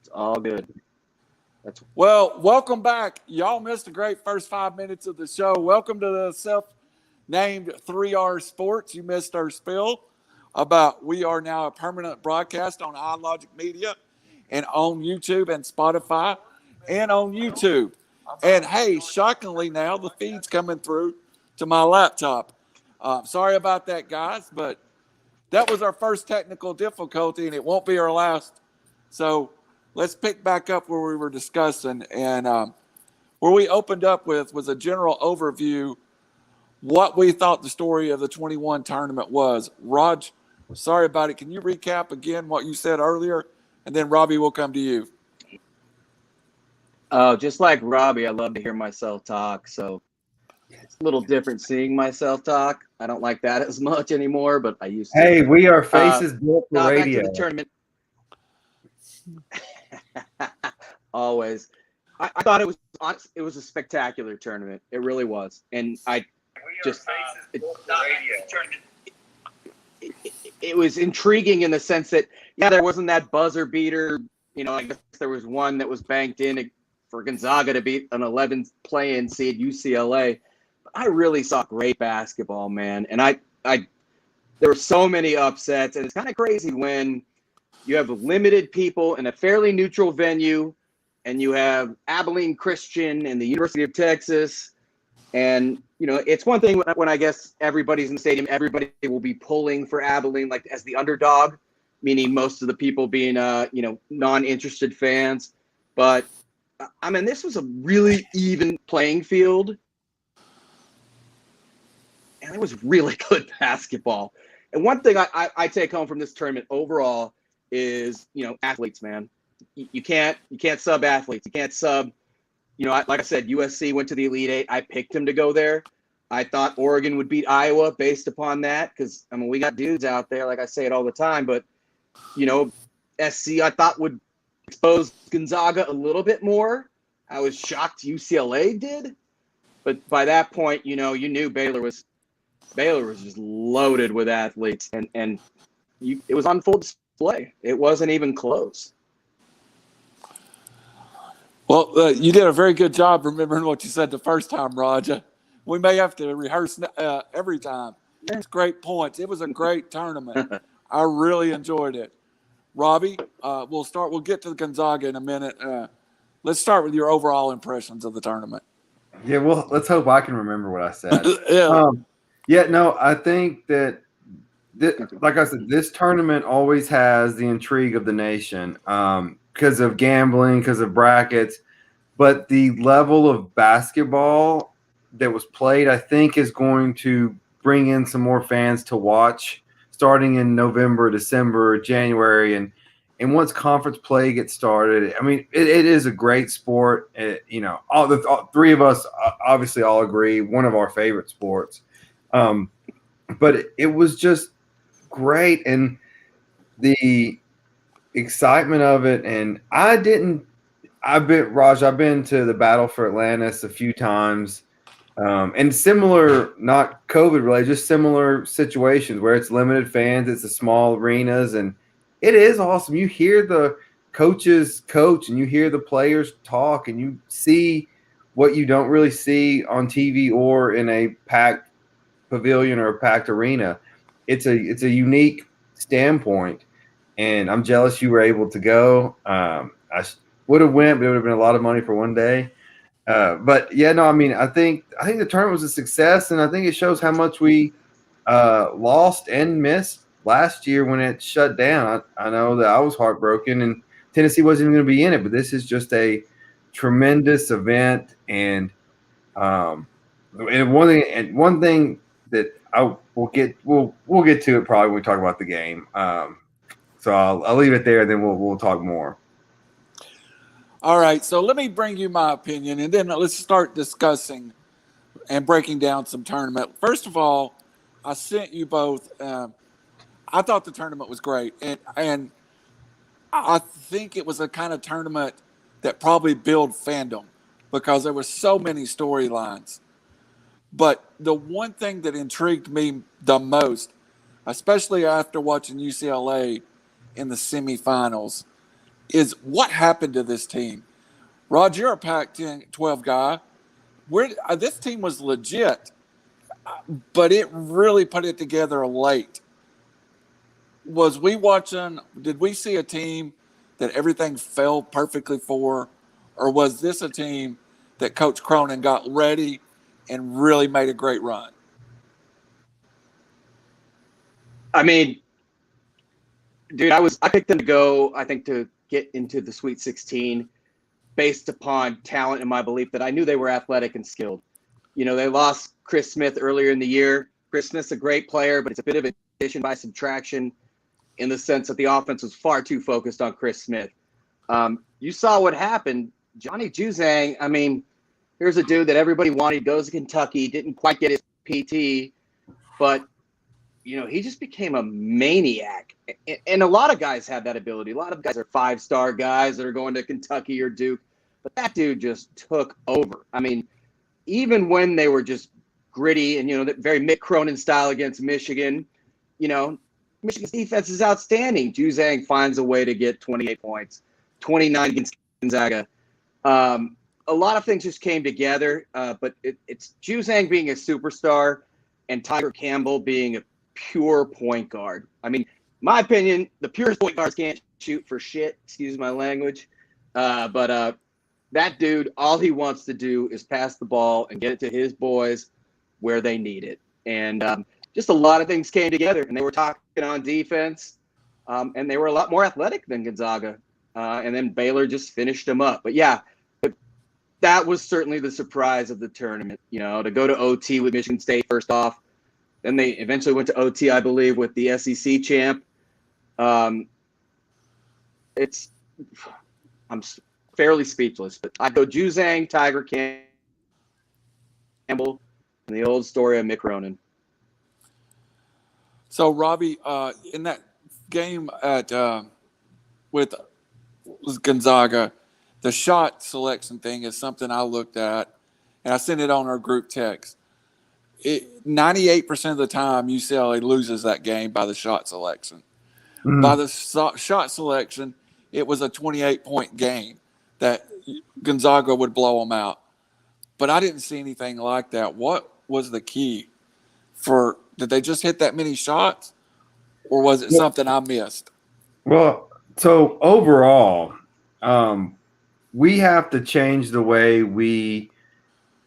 It's all good. Well, welcome back. Y'all missed a great first 5 minutes of the show. Welcome to the self-named 3R Sports. You missed our spill about we are now a permanent broadcast on RiverCity-Media and on YouTube and Spotify and on YouTube. And, hey, shockingly now, the feed's coming through to my laptop. Sorry about that, guys, but that was our first technical difficulty, and it won't be our last. So let's pick back up where we were discussing. And where we opened up with was a general overview what we thought the story of the 21 tournament was. Raj, sorry about it. Can you recap again what you said earlier? And then Robbie will come to you. Oh, just like Robbie, I love to hear myself talk. So it's a little different seeing myself talk. I don't like that as much anymore, but I used to. Hey, we are faces built for radio. Back to the tournament. Always. I thought it was a spectacular tournament. It really was. And it was intriguing in the sense that, yeah, there wasn't that buzzer beater. You know, I guess there was one that was banked in for Gonzaga to beat an 11th play-in seed UCLA. But I really saw great basketball, man. And there were so many upsets, and it's kind of crazy when you have limited people in a fairly neutral venue, and you have Abilene Christian and the University of Texas. And, you know, it's one thing when I guess everybody's in the stadium, everybody will be pulling for Abilene, like as the underdog, meaning most of the people being, non-interested fans. But, I mean, this was a really even playing field. And it was really good basketball. And one thing I take home from this tournament overall is, athletes, man. You can't sub athletes. You can't sub, like I said, USC went to the Elite Eight. I picked him to go there. I thought Oregon would beat Iowa based upon that because, I mean, we got dudes out there, like I say it all the time. But, SC I thought would expose Gonzaga a little bit more. I was shocked UCLA did. But by that point, you knew Baylor was just loaded with athletes. And it was on full display. It wasn't even close. Well, you did a very good job remembering what you said the first time, Roger. We may have to rehearse every time. It's great points. It was a great tournament. I really enjoyed it. Robbie, we'll get to the Gonzaga in a minute. Let's start with your overall impressions of the tournament. Yeah, well, let's hope I can remember what I said. Yeah. I think that, like I said, this tournament always has the intrigue of the nation. Because of gambling, because of brackets. But the level of basketball that was played, I think, is going to bring in some more fans to watch starting in November, December, January. And once conference play gets started, I mean, it is a great sport. All three of us obviously all agree, one of our favorite sports. But it was just great. And the excitement of it, and I've been to the Battle for Atlantis a few times, and similar, not COVID related, just similar situations where it's limited fans, it's the small arenas, and it is awesome. You hear the coaches coach, and you hear the players talk, and you see what you don't really see on TV or in a packed pavilion or a packed arena. It's a unique standpoint. And I'm jealous you were able to go. I would have went, but it would have been a lot of money for one day. But yeah, no, I mean, I think the tournament was a success, and I think it shows how much we lost and missed last year when it shut down. I know that I was heartbroken, and Tennessee wasn't even going to be in it. But this is just a tremendous event, and one thing that we'll get to it probably when we talk about the game. So I'll leave it there, and then we'll talk more. All right, so let me bring you my opinion, and then let's start discussing and breaking down some tournament. First of all, I sent you both. I thought the tournament was great, and I think it was a kind of tournament that probably built fandom because there were so many storylines. But the one thing that intrigued me the most, especially after watching UCLA in the semifinals, is what happened to this team. Rod, you're a Pac-12 guy. This team was legit, but it really put it together late. Did we see a team that everything fell perfectly for, or was this a team that Coach Cronin got ready and really made a great run? I mean, dude, I picked them to go, I think, to get into the Sweet 16 based upon talent and my belief that I knew they were athletic and skilled. You know, they lost Chris Smith earlier in the year. Chris Smith's a great player, but it's a bit of addition by subtraction in the sense that the offense was far too focused on Chris Smith. You saw what happened. Johnny Juzang, I mean, here's a dude that everybody wanted, goes to Kentucky, didn't quite get his PT, but you know, he just became a maniac. And a lot of guys have that ability. A lot of guys are 5-star guys that are going to Kentucky or Duke. But that dude just took over. I mean, even when they were just gritty and, you know, very Mick Cronin style against Michigan, you know, Michigan's defense is outstanding. Juzang finds a way to get 28 points, 29 against Gonzaga. A lot of things just came together, but it's Juzang being a superstar and Tiger Campbell being a pure point guard. I mean, my opinion, the purest point guards can't shoot for shit, excuse my language. But that dude, all he wants to do is pass the ball and get it to his boys where they need it. And just a lot of things came together, and they were talking on defense, and they were a lot more athletic than Gonzaga. And then Baylor just finished them up. But yeah, that was certainly the surprise of the tournament, you know, to go to OT with Michigan State first off. Then they eventually went to OT, I believe, with the SEC champ. I'm fairly speechless, but I go Juzang, Tiger Campbell, and the old story of Mick Cronin. So, Robbie, in that game with Gonzaga, the shot selection thing is something I looked at, and I sent it on our group text. 98% of the time, UCLA loses that game by the shot selection. Mm-hmm. By the shot selection, it was a 28-point game that Gonzaga would blow them out. But I didn't see anything like that. What was the key did they just hit that many shots, or was it something I missed? Well, so overall, we have to change the way we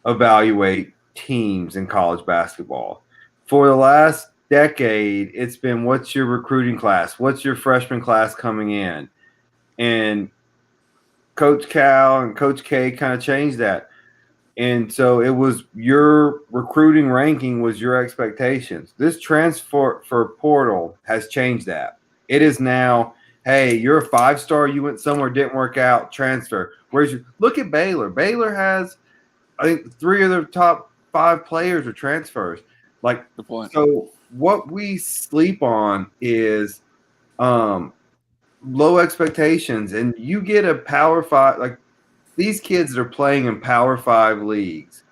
evaluate teams in college basketball. For the last decade, it's been, what's your recruiting class? What's your freshman class coming in? And Coach Cal and Coach K kind of changed that. And so it was your recruiting ranking was your expectations. This transfer portal has changed that. It is now, hey, you're a 5-star, you went somewhere, didn't work out, transfer. Look at Baylor. Baylor has, I think, 3 of their top 5 players are transfers. Like, the point. So what we sleep on is low expectations, and you get a Power 5, like these kids that are playing in Power 5 leagues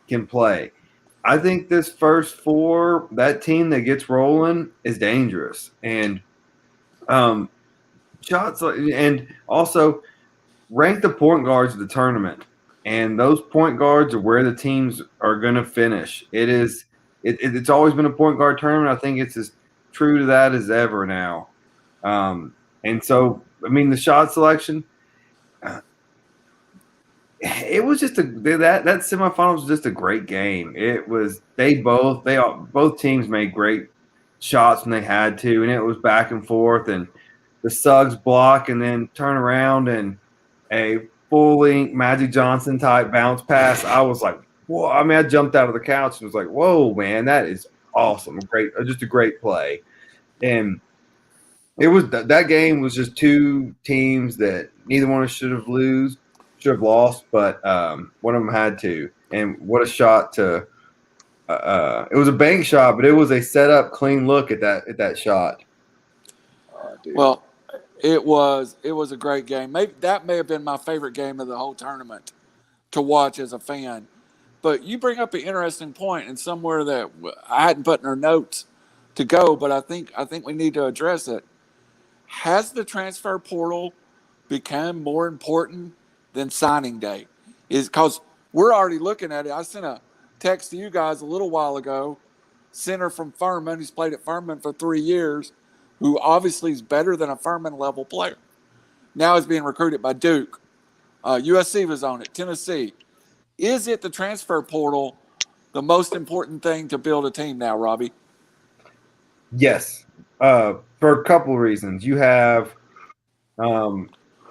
can play. I think this first 4, that team that gets rolling is dangerous. And shots, and also rank the point guards of the tournament. And those point guards are where the teams are going to finish. It's always been a point guard tournament. I think it's as true to that as ever now. And so, I mean, the shot selection, it was just that semifinals was just a great game. It was both teams made great shots when they had to, and it was back and forth, and the Suggs block and then turn around and a full-length Magic Johnson type bounce pass. I was like, whoa! I mean, I jumped out of the couch and was like, whoa, man, that is awesome! Just a great play. And it was that game was just 2 teams that neither one of us should have lost, but one of them had to. And what a shot to! It was a bank shot, but it was a set up, clean look at that shot. Well, it was a great game. Maybe that may have been my favorite game of the whole tournament to watch as a fan. But you bring up an interesting point, and somewhere that I hadn't put in our notes to go, but I think we need to address it. Has the transfer portal become more important than signing day? Is because we're already looking at it. I sent a text to you guys a little while ago. Center from Furman, who's played at Furman for 3 years, who obviously is better than a Furman level player. Now is being recruited by Duke. USC was on it, Tennessee. Is it the transfer portal the most important thing to build a team now, Robbie? Yes, for a couple of reasons. You have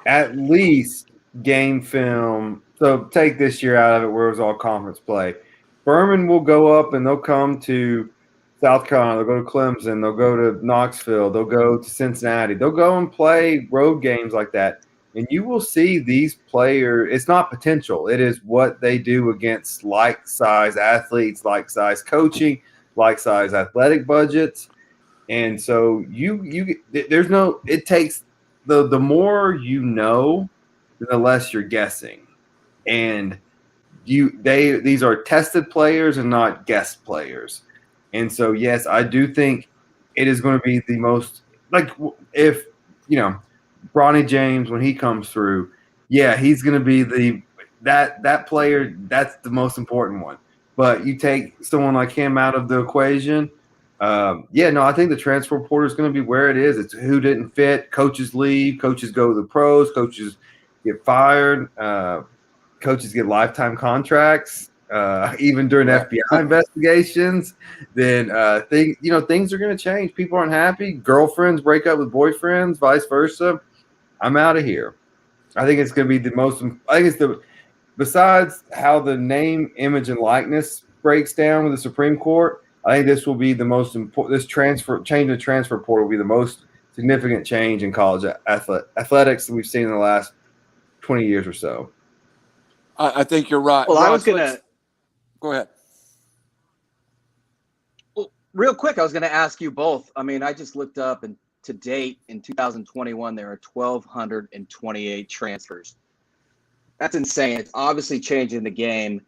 at least game film. So take this year out of it where it was all conference play. Furman will go up and they'll come to South Carolina. They'll go to Clemson. They'll go to Knoxville. They'll go to Cincinnati. They'll go and play road games like that. And you will see these players. It's not potential. It is what they do against like-size athletes, like-size coaching, like-size athletic budgets. And so there's no – it takes the more you know, the less you're guessing. And these are tested players and not guest players. And so, yes, I do think it is going to be the most – like if, Bronny James, when he comes through, yeah, he's going to be that player. That's the most important one. But you take someone like him out of the equation. I think the transfer portal is going to be where it is. It's who didn't fit. Coaches leave. Coaches go to the pros. Coaches get fired. Coaches get lifetime contracts. Even during FBI investigations, then things are going to change. People aren't happy. Girlfriends break up with boyfriends, vice versa. I'm out of here. I think it's going to be the most. I think it's besides how the name, image, and likeness breaks down with the Supreme Court. I think this will be the most important. This change in the transfer portal will be the most significant change in college athletics that we've seen in the last 20 years or so. I think you're right. Well, Raj, I was going to go ahead. Well, real quick, I was going to ask you both. I mean, I just looked up, and to date in 2021, there are 1,228 transfers. That's insane. It's obviously changing the game.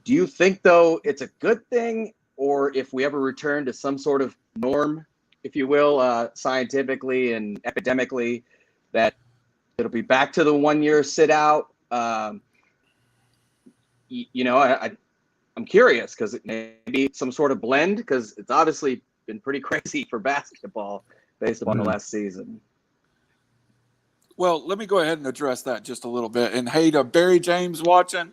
Do you think, though, it's a good thing, or if we ever return to some sort of norm, if you will, scientifically and epidemically, that it'll be back to the 1 year sit out? I'm curious because it may be some sort of blend because it's obviously been pretty crazy for basketball based upon the last season. Well, let me go ahead and address that just a little bit. And hey to Barry James watching,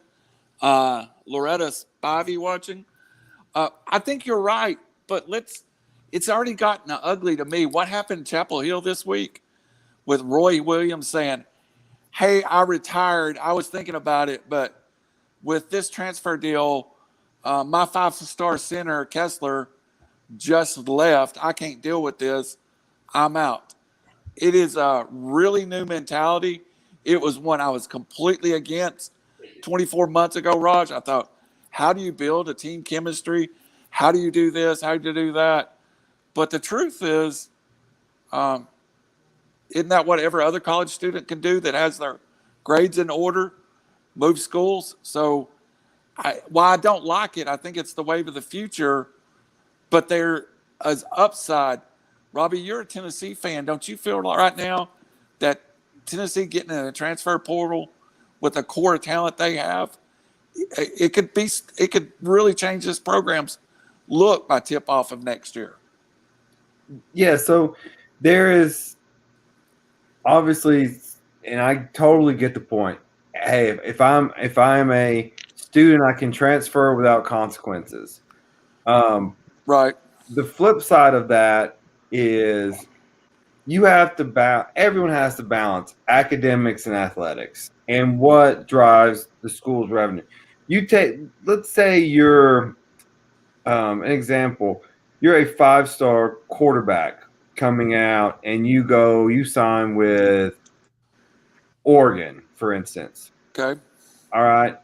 Loretta Spivey watching. I think you're right, but it's already gotten ugly to me. What happened in Chapel Hill this week with Roy Williams saying, hey, I retired. I was thinking about it, but with this transfer deal, my 5-star center, Kessler, just left. I can't deal with this. I'm out. It is a really new mentality. It was one I was completely against 24 months ago, Raj. I thought, how do you build a team chemistry? How do you do this? How do you do that? But the truth is, isn't that what every other college student can do that has their grades in order? Move schools. So while I don't like it, I think it's the wave of the future, but there is upside. Robbie, you're a Tennessee fan. Don't you feel right now that Tennessee getting in a transfer portal with the core of talent they have, it could really change this program's look by tip off of next year? Yeah, so there is obviously, and I totally get the point. Hey, if I'm a student, I can transfer without consequences. Right. The flip side of that is you have to everyone has to balance academics and athletics and what drives the school's revenue. Let's say you're an example, you're a 5-star quarterback coming out and you sign with Oregon, for instance. Okay. All right.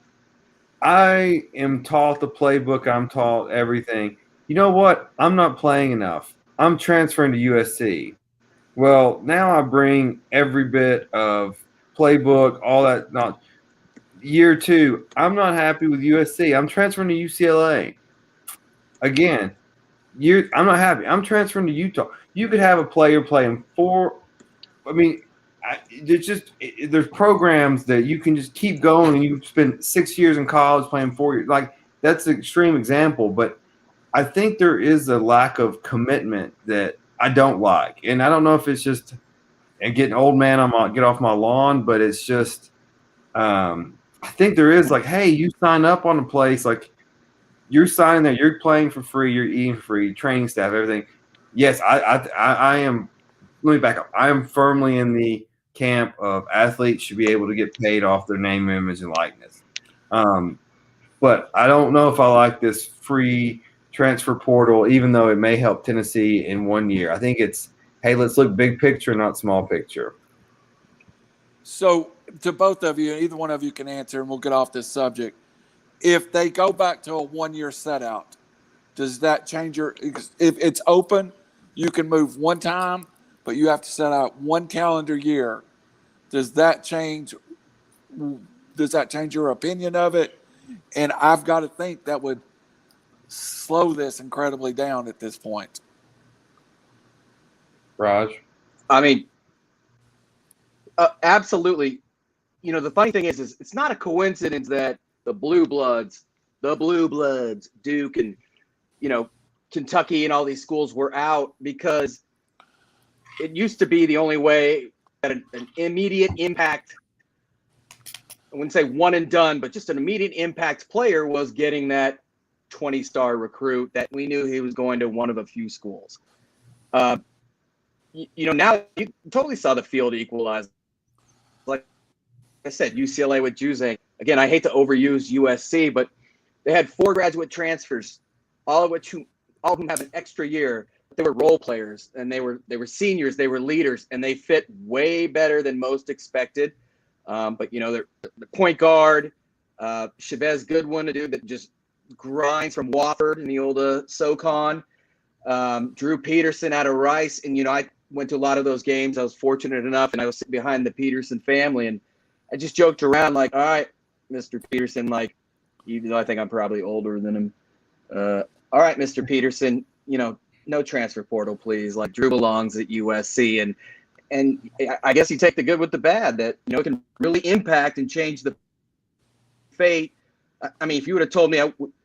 I am taught the playbook. I'm taught everything. You know what? I'm not playing enough. I'm transferring to USC. Well, now I bring every bit of playbook, all that. Not year 2. I'm not happy with USC. I'm transferring to UCLA. Again, I'm not happy. I'm transferring to Utah. You could have a player playing 4. I mean, there's programs that you can just keep going, and you spend 6 years in college playing 4 years. Like, that's an extreme example, but I think there is a lack of commitment that I don't like, and I don't know if it's just getting old man. Get off my lawn, but it's just I think there is like, hey, you sign up on a place, like you're signing there, you're playing for free, you're eating for free, training staff, everything. Yes, I am. Let me back up. I am firmly in the camp of athletes should be able to get paid off their name, image, and likeness. But I don't know if I like this free transfer portal, even though it may help Tennessee in 1 year. I think it's, hey, let's look big picture, not small picture. So to both of you, either one of you can answer, and we'll get off this subject. If they go back to a 1 year set out, does that change if it's open, you can move one time, but you have to set out 1 calendar year. Does that change your opinion of it? And I've got to think that would slow this incredibly down at this point. Raj? I mean, absolutely. You know, the funny thing is it's not a coincidence that the Blue Bloods, Duke and, you know, Kentucky and all these schools were out, because it used to be the only way that an immediate impact, I wouldn't say one and done, but just an immediate impact player was getting that 20-star recruit that we knew he was going to one of a few schools. You know, now you totally saw the field equalize. Like I said, UCLA with Juzang. Again, I hate to overuse USC, but they had 4 graduate transfers, all of them have an extra year. They were role players, and they were seniors, they were leaders, and they fit way better than most expected. But, you know, the point guard, Chavez Goodwin, a dude that just grinds from Wofford in the old SoCon. Drew Peterson out of Rice. And, you know, I went to a lot of those games. I was fortunate enough, and I was sitting behind the Peterson family. And I just joked around like, all right, Mr. Peterson, like, even though I think I'm probably older than him. All right, Mr. Peterson, you know, no transfer portal, please. Like, Drew belongs at USC. And I guess you take the good with the bad that, you know, can really impact and change the fate. I mean, if you would have told me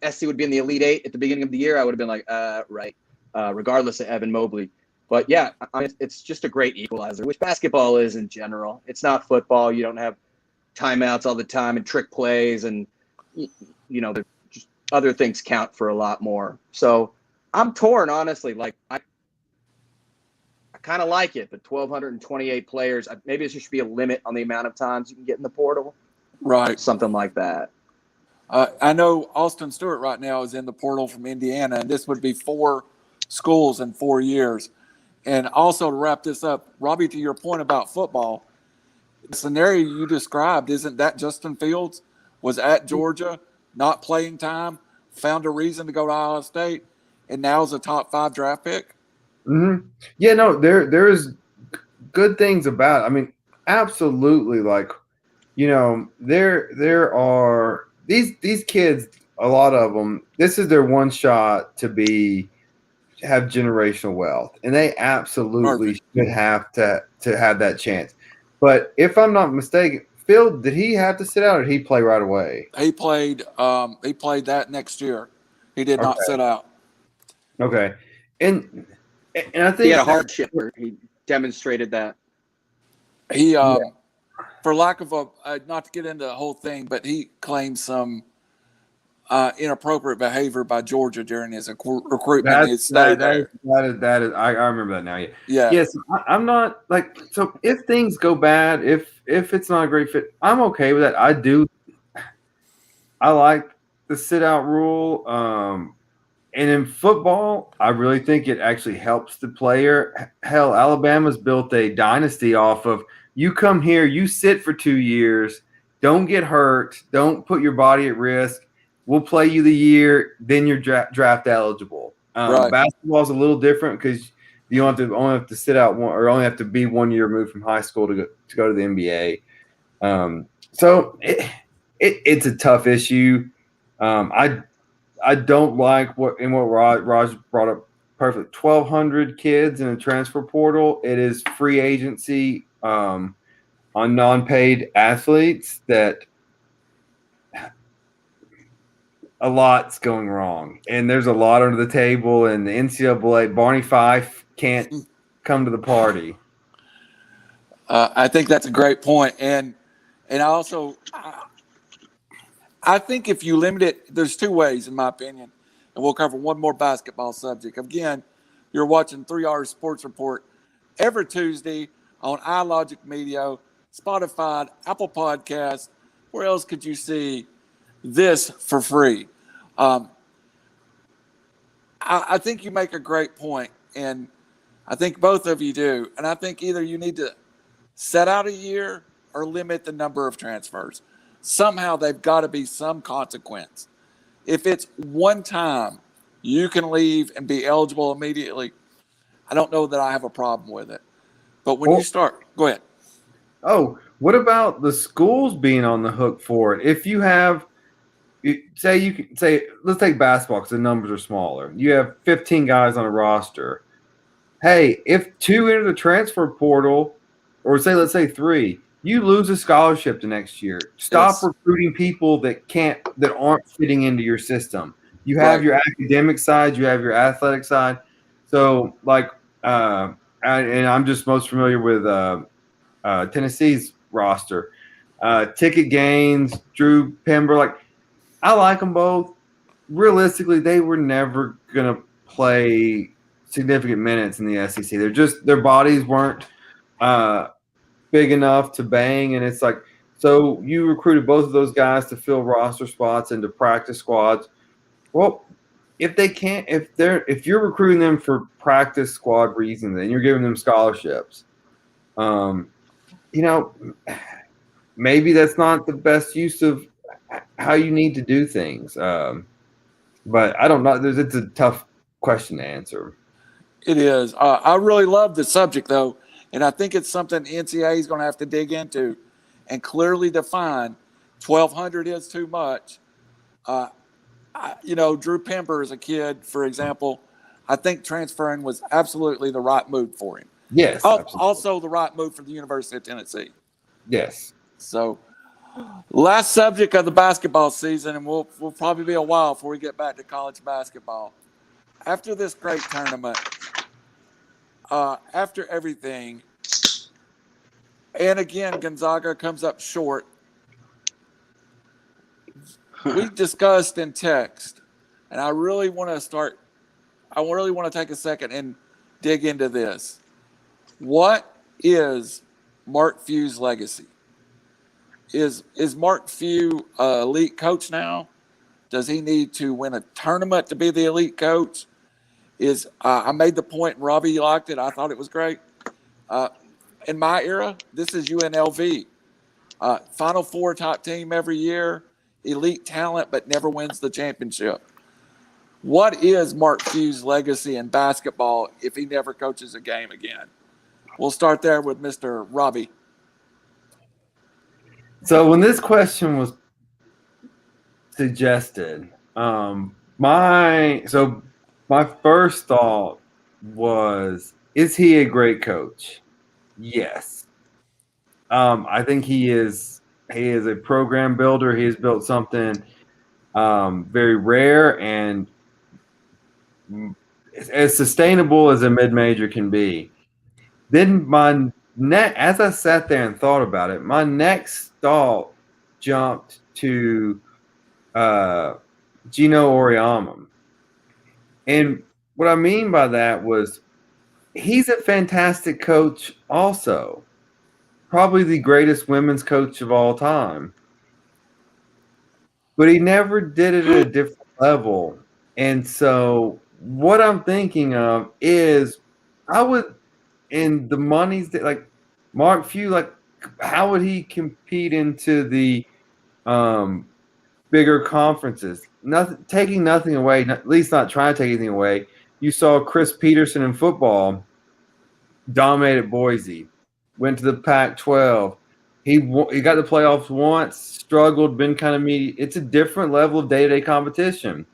SC would be in the Elite Eight at the beginning of the year, I would have been like, right, regardless of Evan Mobley. But, yeah, it's just a great equalizer, which basketball is in general. It's not football. You don't have timeouts all the time and trick plays, and, you know, just other things count for a lot more. So I'm torn, honestly. Like, I kind of like it, but 1,228 players, maybe there should be a limit on the amount of times you can get in the portal. Right. Something like that. I know Austin Stewart right now is in the portal from Indiana, and this would be 4 schools in 4 years. And also, to wrap this up, Robbie, to your point about football, the scenario you described, isn't that Justin Fields was at Georgia, not playing time, found a reason to go to Iowa State, and now is a top 5 draft pick? Mm-hmm. Yeah, no, there is good things about it. I mean, absolutely. Like, you know, there are these kids, a lot of them, this is their one shot to have generational wealth, and they absolutely should have to have that chance. But if I'm not mistaken, Phil, did he have to sit out, or did he play right away? He played that next year. He did not sit out. Okay. And I think he had a hardship. He demonstrated that. He, for lack of not to get into the whole thing, but he claimed some inappropriate behavior by Georgia during his recruitment. That is, I remember that now. Yeah. Yes, I'm not like, so if things go bad, if it's not a great fit, I'm okay with that. I like the sit out rule. And in football, I really think it actually helps the player. Hell, Alabama's built a dynasty off of, you come here, you sit for 2 years, don't get hurt, don't put your body at risk. We'll play you the year, then you're draft eligible. Right. Basketball is a little different because you only have to sit out or only have to be 1 year removed from high school to go to the NBA. So it's a tough issue. I don't like what Raj brought up perfect. 1,200 kids in a transfer portal. It is free agency. on non-paid athletes that a lot's going wrong, and there's a lot under the table, and the NCAA, Barney Fife can't come to the party. I think that's a great point, and I think if you limit it, there's two ways, in my opinion, and we'll cover one more basketball subject. Again, you're watching 3R's Sports Report every Tuesday on iLogic Media, Spotify, Apple Podcasts. Where else could you see this for free? I think you make a great point, and I think both of you do. And I think either you need to set out a year or limit the number of transfers. Somehow they've got to be some consequence. If it's one time you can leave and be eligible immediately, I don't know that I have a problem with it. But when you start, go ahead. Oh, what about the schools being on the hook for it? If you have, let's take basketball because the numbers are smaller. You have 15 guys on a roster. Hey, if 2 enter the transfer portal, or let's say 3, you lose a scholarship the next year. Stop recruiting people that aren't fitting into your system. You have your academic side, you have your athletic side. So, and I'm just most familiar with Tennessee's roster. Ticket Gaines, Drew Pember, I like them both. Realistically, they were never going to play significant minutes in the SEC. Their bodies weren't big enough to bang, and it's so you recruited both of those guys to fill roster spots and to practice squads. Well, if you're recruiting them for practice squad reasons and you're giving them scholarships, maybe that's not the best use of how you need to do things. But I don't know. It's a tough question to answer. It is. I really love the subject, though, and I think it's something NCAA is going to have to dig into and clearly define. 1,200 is too much. Drew Pember as a kid, for example, I think transferring was absolutely the right move for him. Yes. Also the right move for the University of Tennessee. Yes. So, last subject of the basketball season, and we'll probably be a while before we get back to college basketball. After this great tournament, after everything, and again, Gonzaga comes up short. We discussed in text, and I really want to take a second and dig into this. What is Mark Few's legacy? Is Mark Few an elite coach now? Does he need to win a tournament to be the elite coach? I made the point, and Robbie liked it. I thought it was great. In my era, this is UNLV. Final Four top team every year, elite talent, but never wins the championship. What is Mark Few's legacy in basketball if he never coaches a game again? We'll start there with Mr. Robbie. So when this question was suggested, my first thought was, is he a great coach? Yes. I think he is a program builder. He has built something very rare and as sustainable as a mid-major can be. Then as I sat there and thought about it, my next thought jumped to Gino Auriemma. And what I mean by that was he's a fantastic coach also. Probably the greatest women's coach of all time. But he never did it at a different level. And so what I'm thinking of is in the monies that Mark Few, how would he compete into the bigger conferences? Taking nothing away, at least not trying to take anything away. You saw Chris Peterson in football dominated Boise, went to the Pac-12. He got the playoffs once, struggled, been kind of mediocre. It's a different level of day-to-day competition.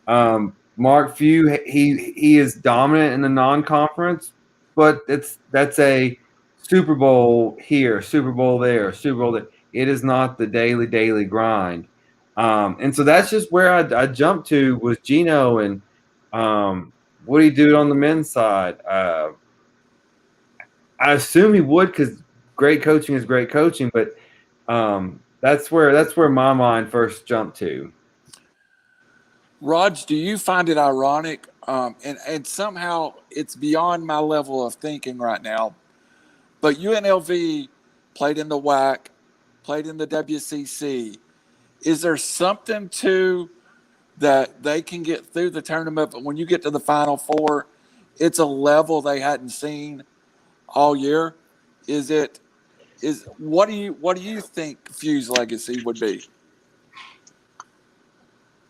Mark Few, he is dominant in the non-conference, but that's a Super Bowl here, Super Bowl there, Super Bowl there. It is not the daily grind. And so that's just where I jumped to was Gino and what do you do on the men's side? I assume he would because great coaching is great coaching, but that's where my mind first jumped to. Raj, do you find it ironic? And somehow it's beyond my level of thinking right now. But UNLV played in the WAC, played in the WCC. Is there something to that they can get through the tournament, but when you get to the Final Four, it's a level they hadn't seen all year? What do you think Few's legacy would be?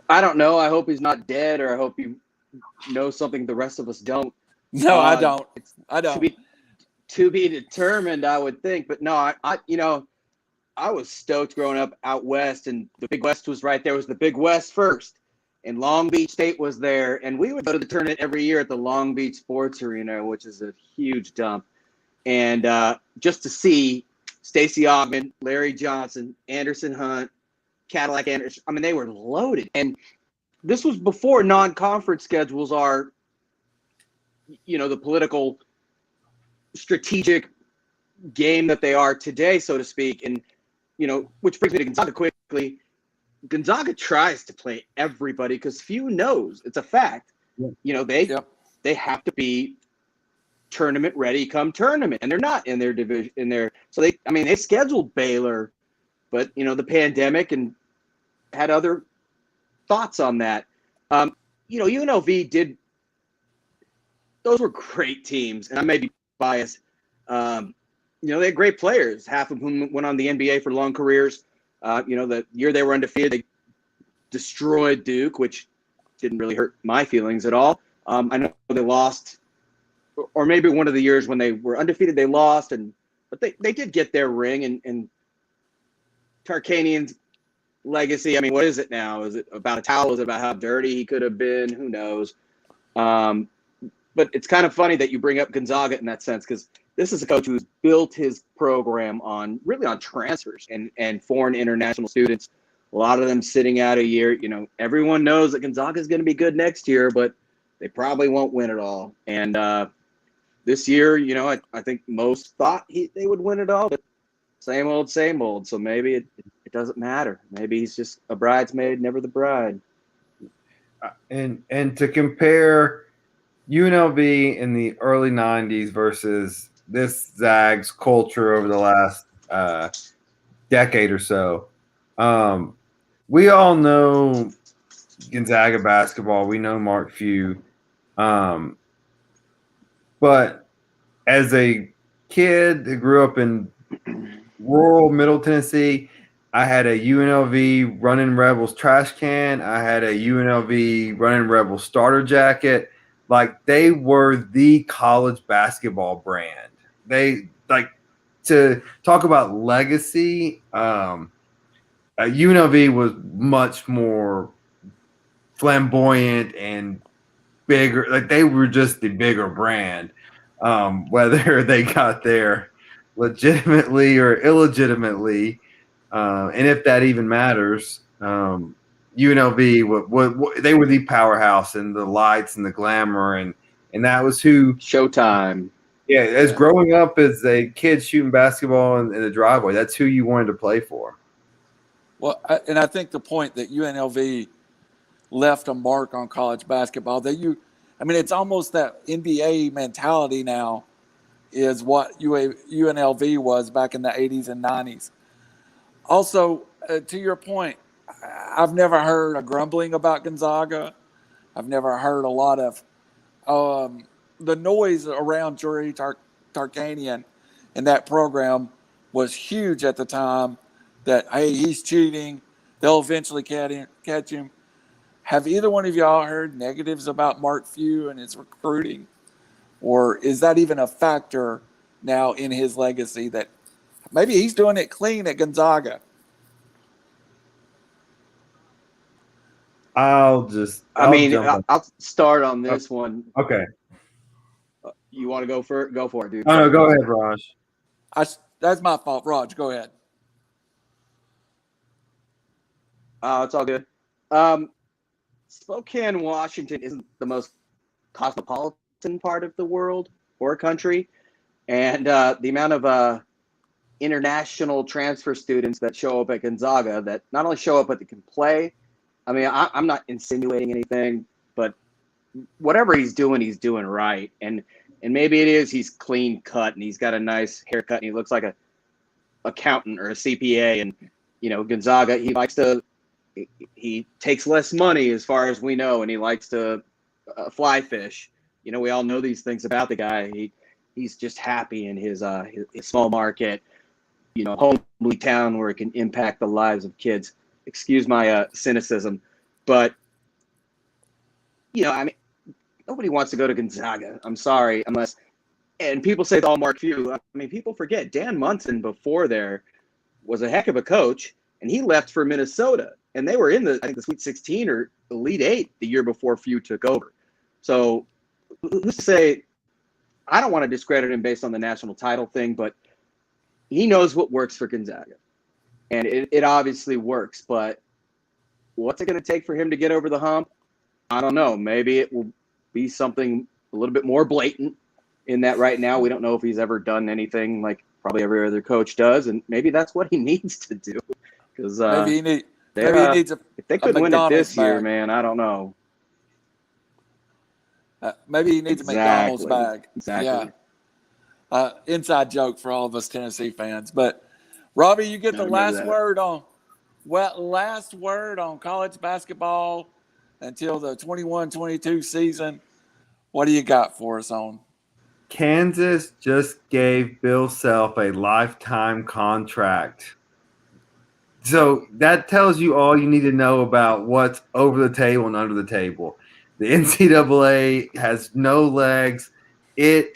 I don't know. I hope he's not dead, or I hope he knows something the rest of us don't. No, I don't. I don't. To be determined, I would think. But no, I was stoked growing up out west, and the Big West was right there. It was the Big West first, and Long Beach State was there. And we would go to the tournament every year at the Long Beach Sports Arena, which is a huge dump. And just to see Stacey Augmon, Larry Johnson, Anderson Hunt, Cadillac Anderson, I mean, they were loaded. And this was before non-conference schedules are, the political strategic game that they are today, so to speak. And, which brings me to Gonzaga quickly. Gonzaga tries to play everybody because Few knows it's a fact. Yeah. They have to be tournament ready come tournament, and they're not in their division so they scheduled Baylor, but the pandemic and had other thoughts on that. UNLV did, those were great teams, and I may be biased. They had great players, half of whom went on the NBA for long careers. The year they were undefeated, they destroyed Duke, which didn't really hurt my feelings at all. I know they lost, or maybe one of the years when they were undefeated, they lost, but they did get their ring. And Tarkanian's legacy, I mean, what is it now? Is it about a towel? Is it about how dirty he could have been? Who knows? But it's kind of funny that you bring up Gonzaga in that sense, because this is a coach who's built his program on transfers and foreign international students. A lot of them sitting out a year. Everyone knows that Gonzaga is going to be good next year, but they probably won't win it all. And this year, I think most thought they would win it all, but same old, same old. So maybe it doesn't matter. Maybe he's just a bridesmaid, never the bride. And to compare UNLV in the early 90s versus this Zags culture over the last decade or so, we all know Gonzaga basketball. We know Mark Few. But as a kid who grew up in rural Middle Tennessee, I had a UNLV Running Rebels trash can. I had a UNLV Running Rebels starter jacket. Like, they were the college basketball brand. They, to talk about legacy, UNLV was much more flamboyant and bigger. Like, they were just the bigger brand, whether they got there legitimately or illegitimately, and if that even matters. UNLV, they were the powerhouse, and the lights and the glamour, and that was who Showtime. Yeah, as growing up as a kid shooting basketball in the driveway, that's who you wanted to play for. Well, and I think the point that UNLV left a mark on college basketball, it's almost that NBA mentality now is what UNLV was back in the 80s and 90s. Also, to your point, I've never heard a grumbling about Gonzaga. I've never heard a lot of the noise around Jory Tarkanian and that program was huge at the time, that, hey, he's cheating. They'll eventually catch him. Have either one of y'all heard negatives about Mark Few and his recruiting? Or is that even a factor now in his legacy, that maybe he's doing it clean at Gonzaga? I'll start on this one. Okay. You want to go for it? Go for it, dude. Oh, no, go ahead, Raj. That's my fault. Raj, go ahead. It's all good. Spokane, Washington isn't the most cosmopolitan part of the world or country. And the amount of international transfer students that show up at Gonzaga that not only show up, but they can play. I mean, I'm not insinuating anything, but whatever he's doing right. And maybe it is he's clean cut and he's got a nice haircut and he looks like a accountant or a CPA. And, Gonzaga, he takes less money as far as we know, and he likes to fly fish. We all know these things about the guy. He's just happy in his small market, homely town where it can impact the lives of kids. Excuse my cynicism, but I mean, nobody wants to go to Gonzaga. I'm sorry, and people say it's all Mark Few. I mean, people forget Dan Munson before there was a heck of a coach, and he left for Minnesota, and they were in the Sweet 16 or Elite 8 the year before Few took over. So who's to say? I don't want to discredit him based on the national title thing, but he knows what works for Gonzaga. And it obviously works, but what's it going to take for him to get over the hump? I don't know. Maybe it will be something a little bit more blatant in that right now we don't know if he's ever done anything like probably every other coach does, and maybe that's what he needs to do. Because maybe he needs if they could win it this year, man, I don't know. Maybe he needs a McDonald's bag. Exactly. Yeah. Inside joke for all of us Tennessee fans. But Robbie, you get the last word on college basketball until the 21-22 season. What do you got for us on? Kansas just gave Bill Self a lifetime contract. So that tells you all you need to know about what's over the table and under the table. The NCAA has no legs. I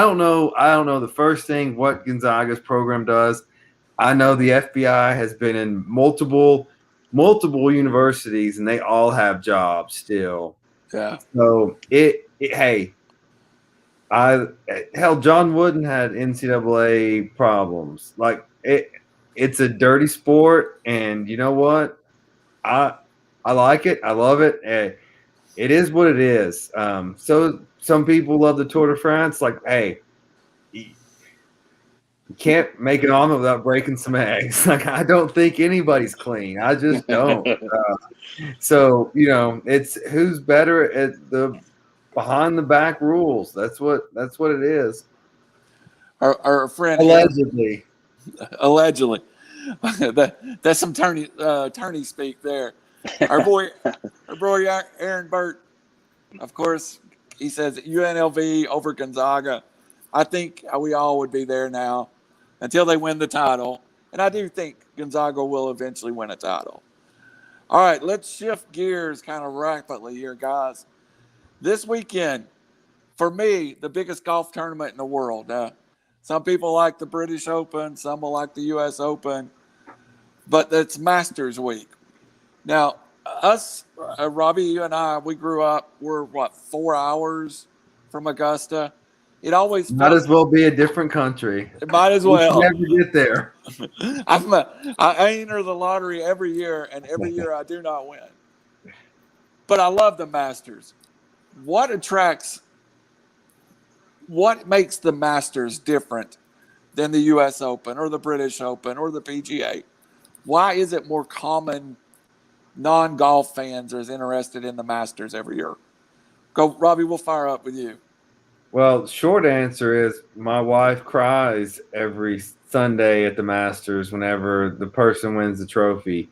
don't know the first thing what Gonzaga's program does. I know the FBI has been in multiple universities and they all have jobs still. Yeah. So John Wooden had NCAA problems. It's a dirty sport, and you know what? I like it. I love it. It is what it is. So some people love the Tour de France. You can't make an omelet without breaking some eggs. I don't think anybody's clean. I just don't. It's who's better at the behind the back rules. That's what it is. Our friend allegedly. That's some tourney speak there. Our boy Aaron Burt, of course, he says UNLV over Gonzaga. I think we all would be there now until they win the title. And I do think Gonzaga will eventually win a title. All right, let's shift gears kind of rapidly here, guys. This weekend, for me, the biggest golf tournament in the world. Some people like the British Open, some will like the U.S. Open, but it's Masters Week. Now, us, Robbie, you and I, we grew up, we're 4 hours from Augusta. It always might as well be a different country. It might as well. We never get there. I enter the lottery every year, and every year I do not win. But I love the Masters. What makes the Masters different than the U.S. Open or the British Open or the PGA? Why is it more common non-golf fans are as interested in the Masters every year? Go, Robbie, we'll fire up with you. Well, short answer is my wife cries every Sunday at the Masters whenever the person wins the trophy.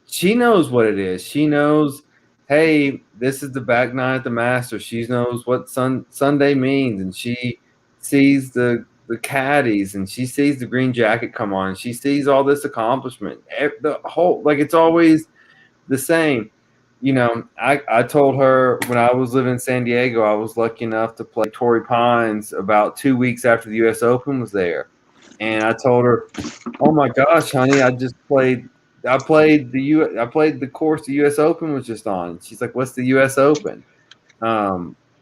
She knows what it is. She knows, hey, this is the back nine at the Masters. She knows what Sunday means, and she sees the caddies, and she sees the green jacket come on. And she sees all this accomplishment. It's always the same. I told her when I was living in San Diego, I was lucky enough to play Torrey Pines about 2 weeks after the U.S. Open was there. And I told her, oh my gosh, honey, I played the course the U.S. Open was just on. She's like, what's the U.S. Open?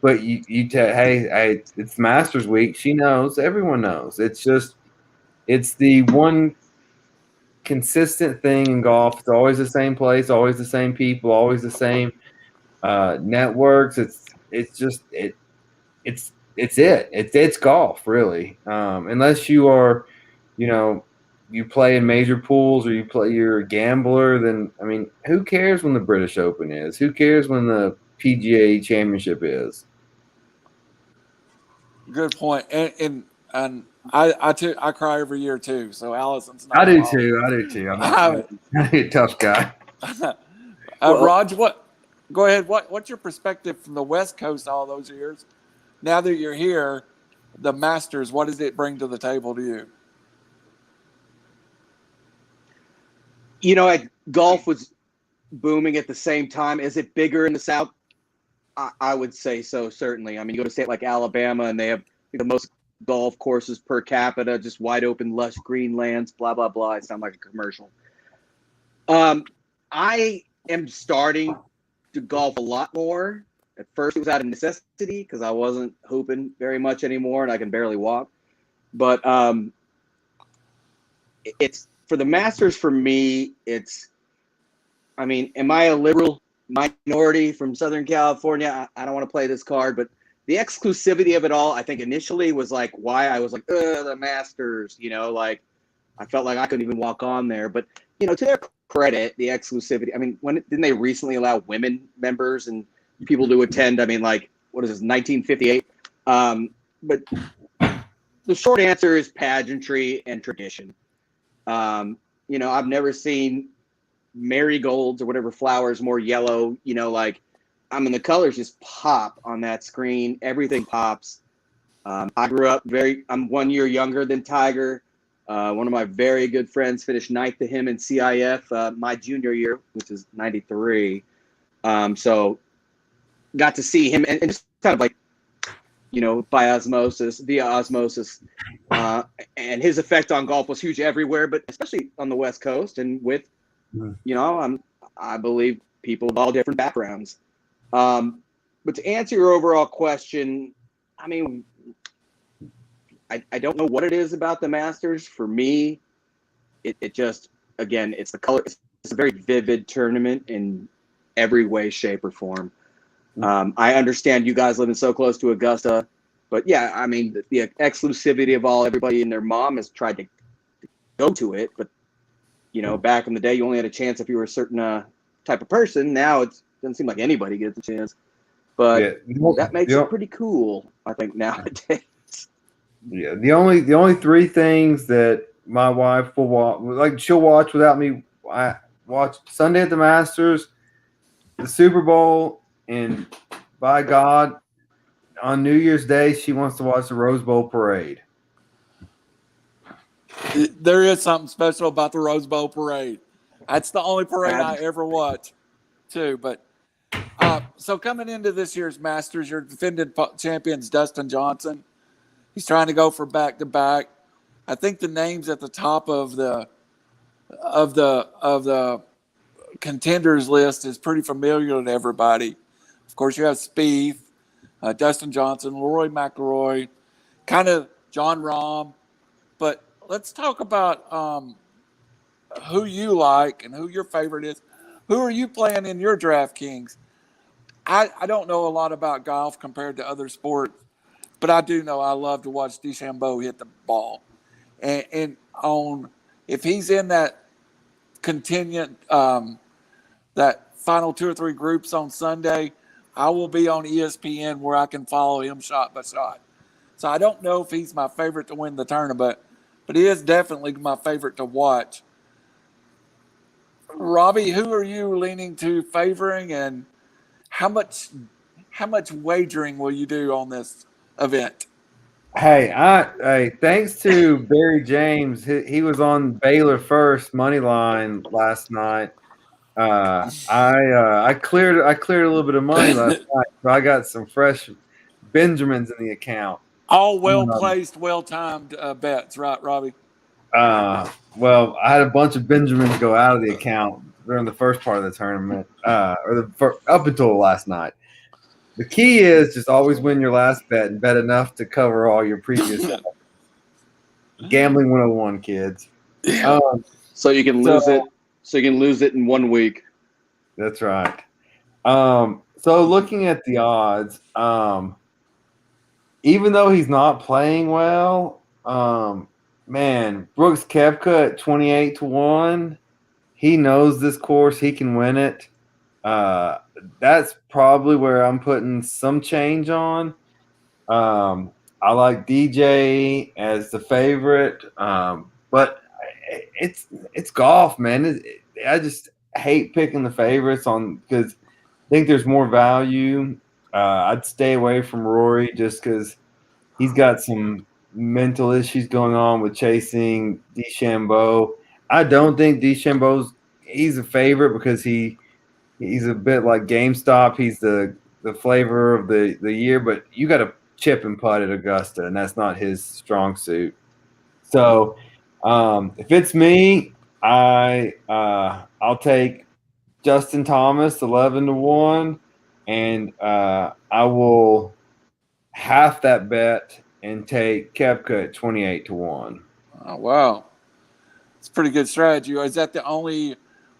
But you tell, hey, it's Masters week. She knows. Everyone knows. It's the one consistent thing in golf. It's always the same place, always the same people, always the same networks. It's golf, really. Unless you are, you play in major pools or you're a gambler, then I mean, who cares when the British Open is? Who cares when the PGA Championship is? Good point. And I cry every year too. So Allison's not. I do too. I'm a tough guy. Raj, go ahead. What's your perspective from the West Coast all those years? Now that you're here, the Masters, what does it bring to the table to you? Golf was booming at the same time. Is it bigger in the South? I would say so, certainly. I mean, you go to a state like Alabama, and they have the most golf courses per capita, just wide open, lush green lands, blah, blah, blah. I sound like a commercial. I am starting to golf a lot more. At first, it was out of necessity because I wasn't hooping very much anymore, and I can barely walk. But it's for the Masters for me. Am I a liberal minority from Southern California? I don't want to play this card, but the exclusivity of it all, I think initially was like why I was like, the Masters, I felt like I couldn't even walk on there. But, to their credit, the exclusivity, didn't they recently allow women members and people to attend? What is this, 1958? But the short answer is pageantry and tradition. I've never seen marigolds or whatever flowers more yellow, the colors just pop on that screen. Everything pops. I grew up I'm 1 year younger than Tiger. One of my very good friends finished ninth to him in CIF my junior year, which is 93. So got to see him and just kind of via osmosis. And his effect on golf was huge everywhere, but especially on the West Coast and with, I believe people of all different backgrounds. But to answer your overall question, I don't know what it is about the Masters. For me, it just, again, it's the color. It's a very vivid tournament in every way, shape, or form. I understand you guys living so close to Augusta, but yeah, the exclusivity of everybody and their mom has tried to go to it, but back in the day, you only had a chance if you were a certain type of person. Now it doesn't seem like anybody gets a chance, but that makes it pretty cool, I think, nowadays. Yeah, the only three things that my wife will watch, she'll watch without me. I watch Sunday at the Masters, the Super Bowl, and by God, on New Year's Day, she wants to watch the Rose Bowl parade. There is something special about the Rose Bowl parade. That's the only parade I ever watch, too. But so coming into this year's Masters, your defending champions Dustin Johnson. He's trying to go for back-to-back. I think the names at the top of the contenders list is pretty familiar to everybody. Of course, you have Spieth, Dustin Johnson, Rory McIlroy, kind of Jon Rahm. But let's talk about who you like and who your favorite is. Who are you playing in your DraftKings? I don't know a lot about golf compared to other sports, but I do know I love to watch DeChambeau hit the ball. And if he's in that contingent, that final two or three groups on Sunday, I will be on ESPN where I can follow him shot by shot. So I don't know if he's my favorite to win the tournament, but he is definitely my favorite to watch. Robbie, who are you leaning to favoring, and how much wagering will you do on this event? Hey, thanks to Barry James, he was on Baylor first money line last night. I cleared a little bit of money last night, so I got some fresh Benjamins in the account. All well placed, well timed bets, right, Robbie? Well, I had a bunch of Benjamins go out of the account during the first part of the tournament, up until last night. The key is just always win your last bet and bet enough to cover all your previous. Gambling 101, kids. So you can lose it. So you can lose it in 1 week. That's right. So looking at the odds, even though he's not playing well, man, Brooks Koepka at 28-1. He knows this course. He can win it. That's probably where I'm putting some change on. I like DJ as the favorite, but it's golf, man. I just hate picking the favorites on because I think there's more value. I'd stay away from Rory just because he's got some mental issues going on with chasing DeChambeau. I don't think he's a favorite because he's a bit like GameStop. He's the flavor of the year, but you got to chip and putt at Augusta, and that's not his strong suit. So if it's me, I'll take Justin Thomas 11-1, and I will half that bet and take Koepka at 28-1. Oh wow, it's a pretty good strategy. Is that the only?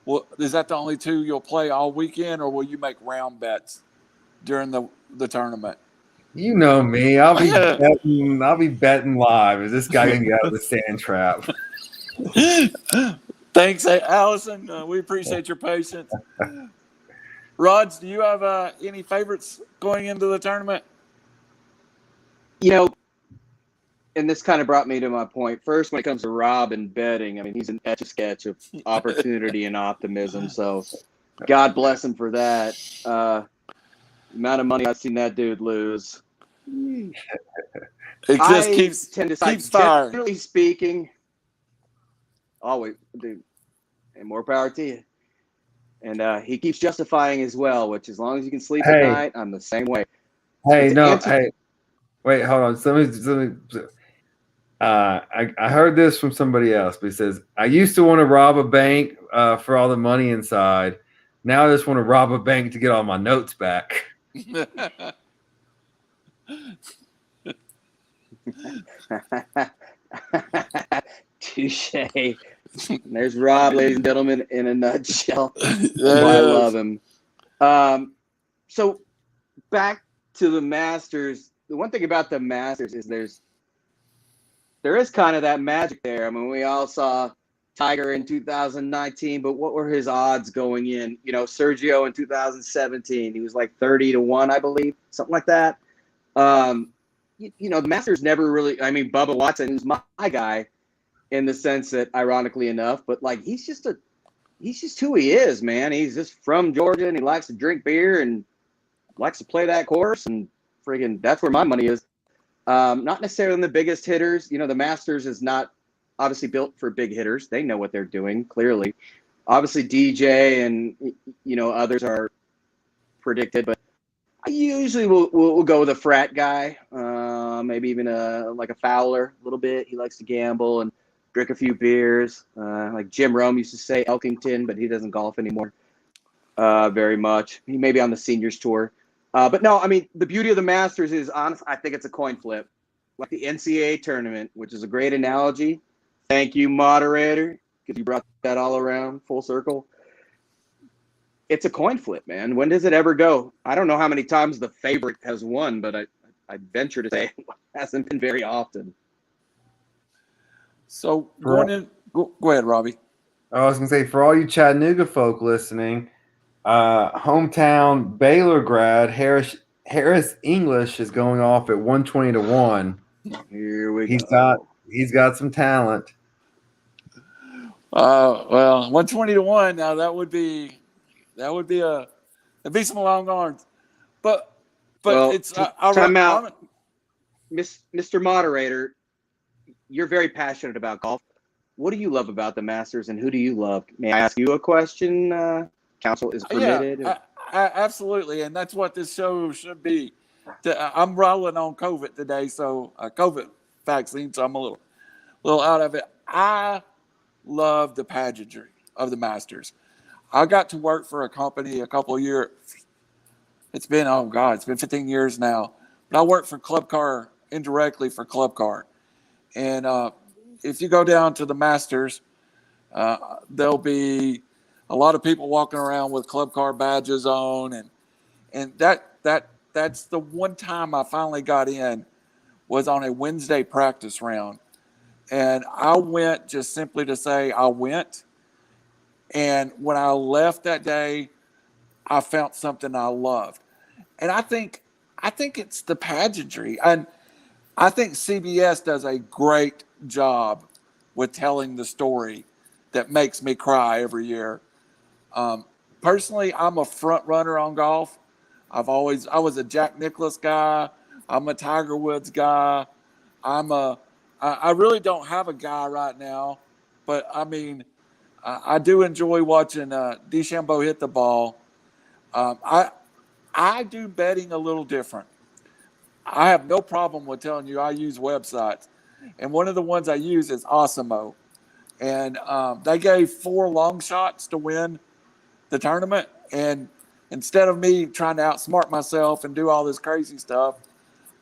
Well, is that the only two you'll play all weekend, or will you make round bets during the tournament? You know me. I'll be betting live. Is this guy gonna get out of the sand trap? Thanks, Allison. We appreciate your patience. Rods, do you have any favorites going into the tournament? You know, and this kind of brought me to my point. First, when it comes to Rob and betting, I mean, he's an etch-a-sketch of opportunity and optimism. So God bless him for that. The amount of money I've seen that dude lose. It just keeps firing. Generally speaking, always, dude, and more power to you. And he keeps justifying as well, which as long as you can sleep at night, I'm the same way. Hey, wait, hold on. Somebody I heard this from somebody else, but he says, I used to want to rob a bank for all the money inside. Now I just want to rob a bank to get all my notes back. Touche. There's Rob, ladies and gentlemen, in a nutshell. I love him. So back to the Masters. The one thing about the Masters is there is kind of that magic there. I mean, we all saw Tiger in 2019, but what were his odds going in? You know, Sergio in 2017, he was like 30-1, I believe, something like that. You know, the Masters never really. I mean, Bubba Watson is my guy in the sense that, ironically enough, but like he's just who he is, man. He's just from Georgia and he likes to drink beer and likes to play that course, and friggin' that's where my money is. Not necessarily the biggest hitters. You know, the Masters is not obviously built for big hitters. They know what they're doing, clearly. Obviously, DJ and, you know, others are predicted, but I usually will go with a frat guy, maybe even like a Fowler a little bit. He likes to gamble and drink a few beers. Like Jim Rome used to say Elkington, but he doesn't golf anymore very much. He may be on the seniors tour. But no, I mean, the beauty of the Masters is, honest. I think it's a coin flip. Like the NCAA tournament, which is a great analogy. Thank you, moderator, because you brought that all around full circle. It's a coin flip, man. When does it ever go? I don't know how many times the favorite has won, but I venture to say it hasn't been very often. So go ahead, Robbie. I was going to say, for all you Chattanooga folk listening, hometown Baylor grad Harris English is going off at 120-1. Here we go. He's got some talent. Well, 120-1. Now that'd be some long arms, but well, it's time out, Mr. Moderator. You're very passionate about golf. What do you love about the Masters, and who do you love? May I ask you a question? Counsel is permitted. Yeah, absolutely, and that's what this show should be. I'm rolling on COVID today, so COVID vaccine, so I'm a little out of it. I love the pageantry of the Masters. I got to work for a company a couple of years It's been, oh God, it's been 15 years now. But I worked for Club Car, indirectly for Club Car. And if you go down to the Masters, there'll be a lot of people walking around with Club Car badges on. And that's the one time I finally got in was on a Wednesday practice round. And I went just simply to say I went. And when I left that day, I found something I loved. And I think it's the pageantry. And I think CBS does a great job with telling the story that makes me cry every year. Personally, I'm a front runner on golf. I was a Jack Nicklaus guy. I'm a Tiger Woods guy. I really don't have a guy right now, but I mean, I do enjoy watching DeChambeau hit the ball. I do betting a little different. I have no problem with telling you I use websites, and one of the ones I use is Osimo, and they gave 4 long shots to win the tournament, and instead of me trying to outsmart myself and do all this crazy stuff,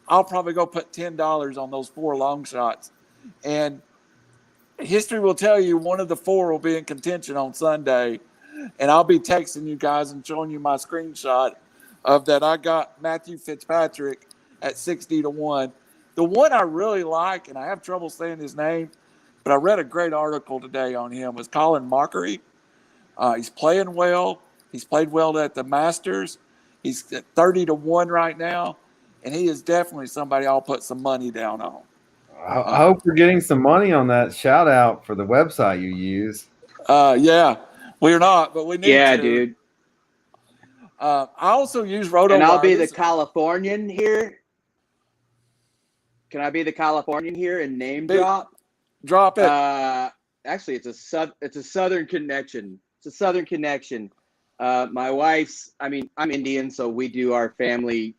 I'll probably go put $10 on those 4 long shots, and history will tell you one of the 4 will be in contention on Sunday, and I'll be texting you guys and showing you my screenshot of that. I got Matthew Fitzpatrick at 60-1. The one I really like, and I have trouble saying his name, but I read a great article today on him, was Colin Mockery. He's playing well. He's played well at the Masters. He's at 30-1 right now, and he is definitely somebody I'll put some money down on. I hope we're getting some money on that shout out for the website you use. Yeah, we're not, but we need to. Yeah, dude. I also use RotoWire. And I'll be the Californian here. Can I be the Californian here and name drop? Drop it. Actually, it's a Southern connection. It's a Southern connection. My wife's, I mean, I'm Indian, so we do our family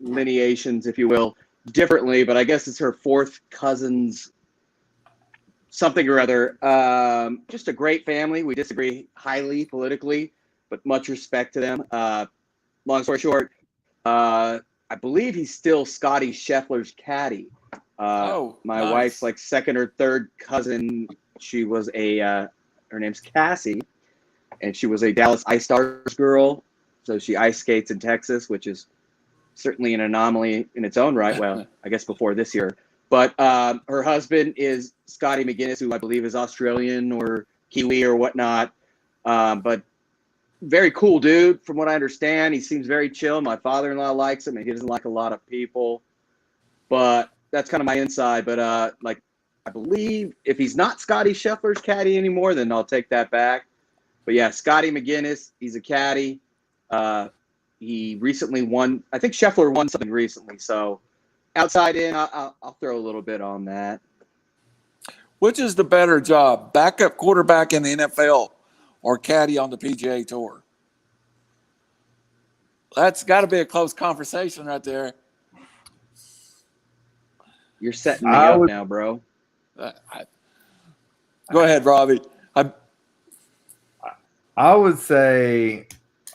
lineations, if you will, differently, but I guess it's her 4th cousin's something or other. Just a great family. We disagree highly politically, but much respect to them. Long story short, I believe he's still Scotty Scheffler's caddy. My nice. wife's like 2nd or 3rd cousin. She was her name's Cassie, and she was a Dallas Ice Stars girl. So she ice skates in Texas, which is certainly an anomaly in its own right. Well, I guess before this year. But her husband is Scotty McGuinness, who I believe is Australian or Kiwi or whatnot. But very cool dude, from what I understand. He seems very chill. My father-in-law likes him, and he doesn't like a lot of people. But that's kind of my inside. But I believe if he's not Scotty Scheffler's caddy anymore, then I'll take that back. But yeah, Scotty McGuinness, he's a caddy. He recently won. I think Scheffler won something recently. So outside in, I'll throw a little bit on that. Which is the better job, backup quarterback in the NFL or caddy on the PGA Tour? That's got to be a close conversation right there. You're setting me up now, bro. Go ahead, Robbie. I would say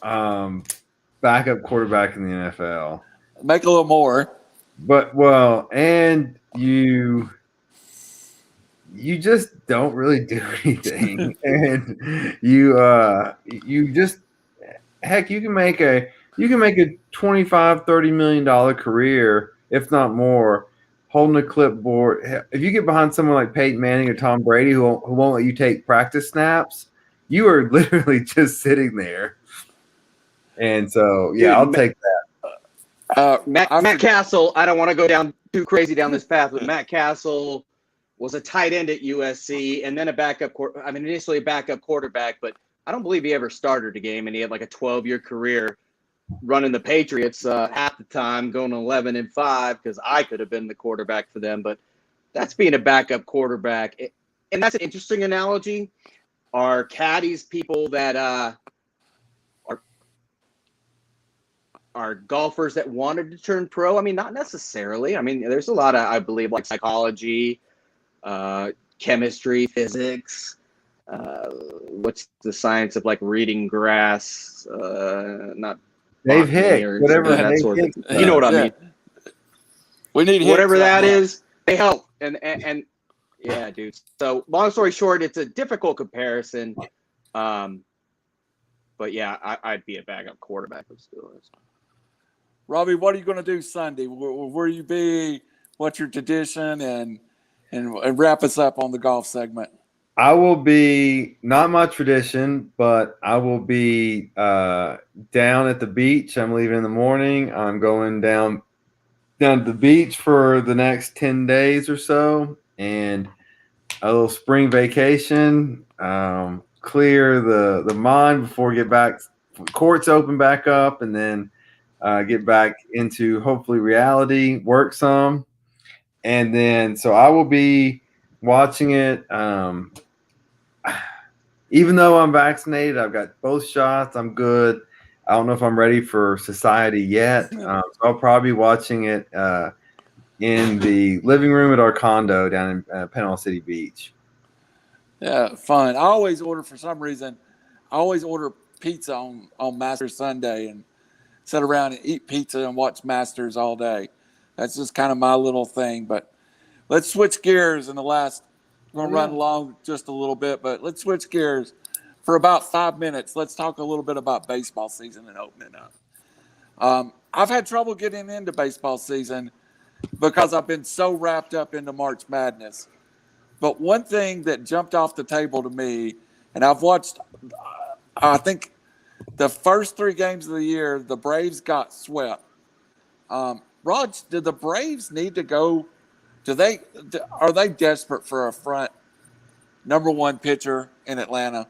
backup quarterback in the NFL. Make a little more. But, well, and you just don't really do anything. And you just, heck, you can make a $25, $30 million career, if not more, holding a clipboard. If you get behind someone like Peyton Manning or Tom Brady who won't let you take practice snaps, you are literally just sitting there. And so, yeah, I'll take that. Matt Castle, I don't want to go down too crazy down this path, but Matt Castle was a tight end at USC and then initially a backup quarterback, but I don't believe he ever started a game, and he had like a 12-year career running the Patriots half the time, going 11-5, because I could have been the quarterback for them. But that's being a backup quarterback. And that's an interesting analogy. Are caddies people that are golfers that wanted to turn pro? I mean, not necessarily. I mean, there's a lot of, I believe, like psychology, chemistry, physics. What's the science of like reading grass? Not Dave Bachman Hick, or whatever that Dave sort of Hick thing. You know what I mean? We need Whatever Hicks that up there. is, they help. And yeah, dude. So long story short, it's a difficult comparison. But yeah, I'd be a backup quarterback of Steelers. Robbie, what are you going to do Sunday? Where you be? What's your tradition? And wrap us up on the golf segment. I will be, not my tradition, but I will be down at the beach. I'm leaving in the morning. I'm going down to the beach for the next 10 days or so, and a little spring vacation, clear the mind before we get back, courts open back up, and then get back into hopefully reality, work some. And then, so I will be watching it. Even though I'm vaccinated, I've got both shots. I'm good. I don't know if I'm ready for society yet. So I'll probably be watching it in the living room at our condo down in Panama City Beach. Yeah, fun. For some reason, I always order pizza on Masters Sunday and sit around and eat pizza and watch Masters all day. That's just kind of my little thing. But let's switch gears in the last. We're going to run along just a little bit, but let's switch gears for about 5 minutes. Let's talk a little bit about baseball season and opening up. I've had trouble getting into baseball season because I've been so wrapped up into March Madness. But one thing that jumped off the table to me, and I've watched, I think the first 3 games of the year, the Braves got swept. Raj, did the Braves need to go? Are they desperate for a front number 1 pitcher in Atlanta?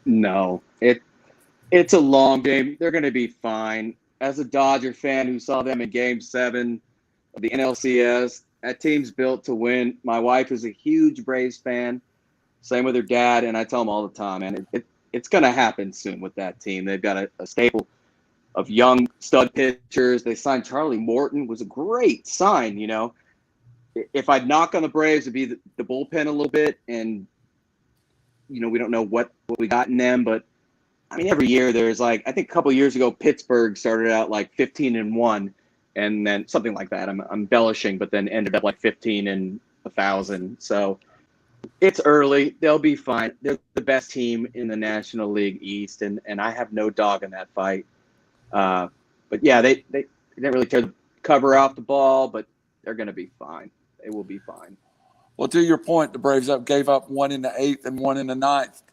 No, it's a long game. They're going to be fine. As a Dodger fan who saw them in Game 7 of the NLCS, that team's built to win. My wife is a huge Braves fan. Same with her dad, and I tell them all the time, man, it's going to happen soon with that team. They've got a staple of young stud pitchers. They signed Charlie Morton, was a great sign, you know. If I'd knock on the Braves, it'd be the bullpen a little bit, and, you know, we don't know what we got in them, but, I mean, every year there's like, I think a couple of years ago, Pittsburgh started out like 15-1, and then something like that. I'm embellishing, but then ended up like 15-1,000. So it's early. They'll be fine. They're the best team in the National League East, and I have no dog in that fight. But yeah, they didn't really tear the cover off the ball, but they're going to be fine. They will be fine. Well, to your point, the Braves gave up 1 in the 8th and 1 in the 9th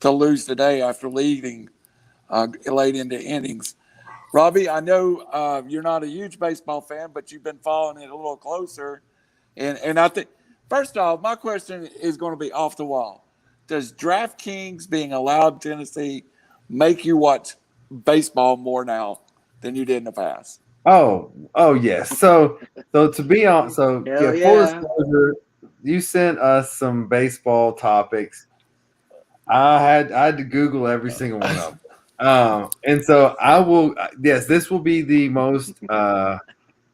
to lose today after leading late into innings. Robbie, I know you're not a huge baseball fan, but you've been following it a little closer. And I think, first off, my question is going to be off the wall. Does DraftKings being allowed in Tennessee make you watch baseball more now than you did in the past? Oh yes. So to be on, so Hell full yeah. disclosure, you sent us some baseball topics. I had to Google every single one of them. And so I will. Yes, this will be the most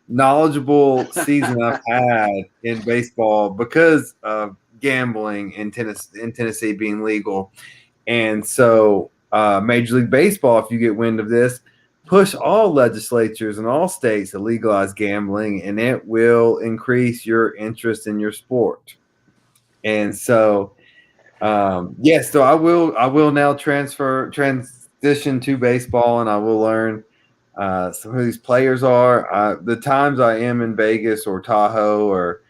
knowledgeable season I've had in baseball because of gambling in Tennessee being legal. And so Major League Baseball, if you get wind of this, push all legislatures in all states to legalize gambling, and it will increase your interest in your sport. And so, yes, so I will now transition to baseball, and I will learn some of these players are. The times I am in Vegas or Tahoe or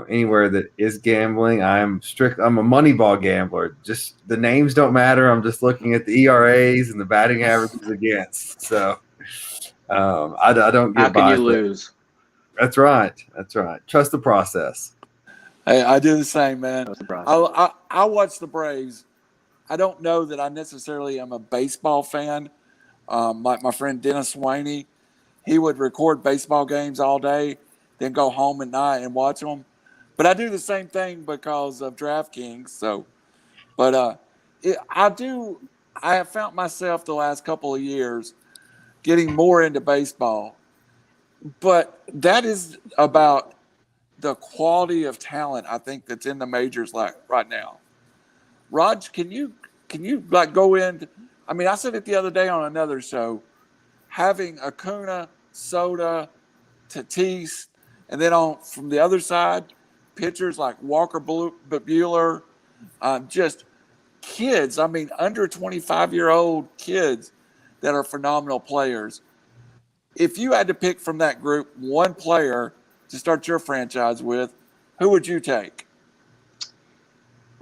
anywhere that is gambling, I'm a Moneyball gambler. Just the names don't matter. I'm just looking at the ERAs and the batting averages against. So I don't get How can you biased. lose? That's right. Trust the process. Hey, I do the same, man. I watch the Braves. I don't know that I necessarily am a baseball fan. Like my friend Dennis Swaney, he would record baseball games all day, then go home at night and watch them. But I do the same thing because of DraftKings. So, but I have found myself the last couple of years getting more into baseball. But that is about the quality of talent I think that's in the majors like right now. Raj, can you can you like go in? I mean, I said it the other day on another show, having Acuna, Soto, Tatis, and then from the other side, pitchers like Walker Buehler, just kids. I mean, under 25-year-old kids that are phenomenal players. If you had to pick from that group one player to start your franchise with, who would you take?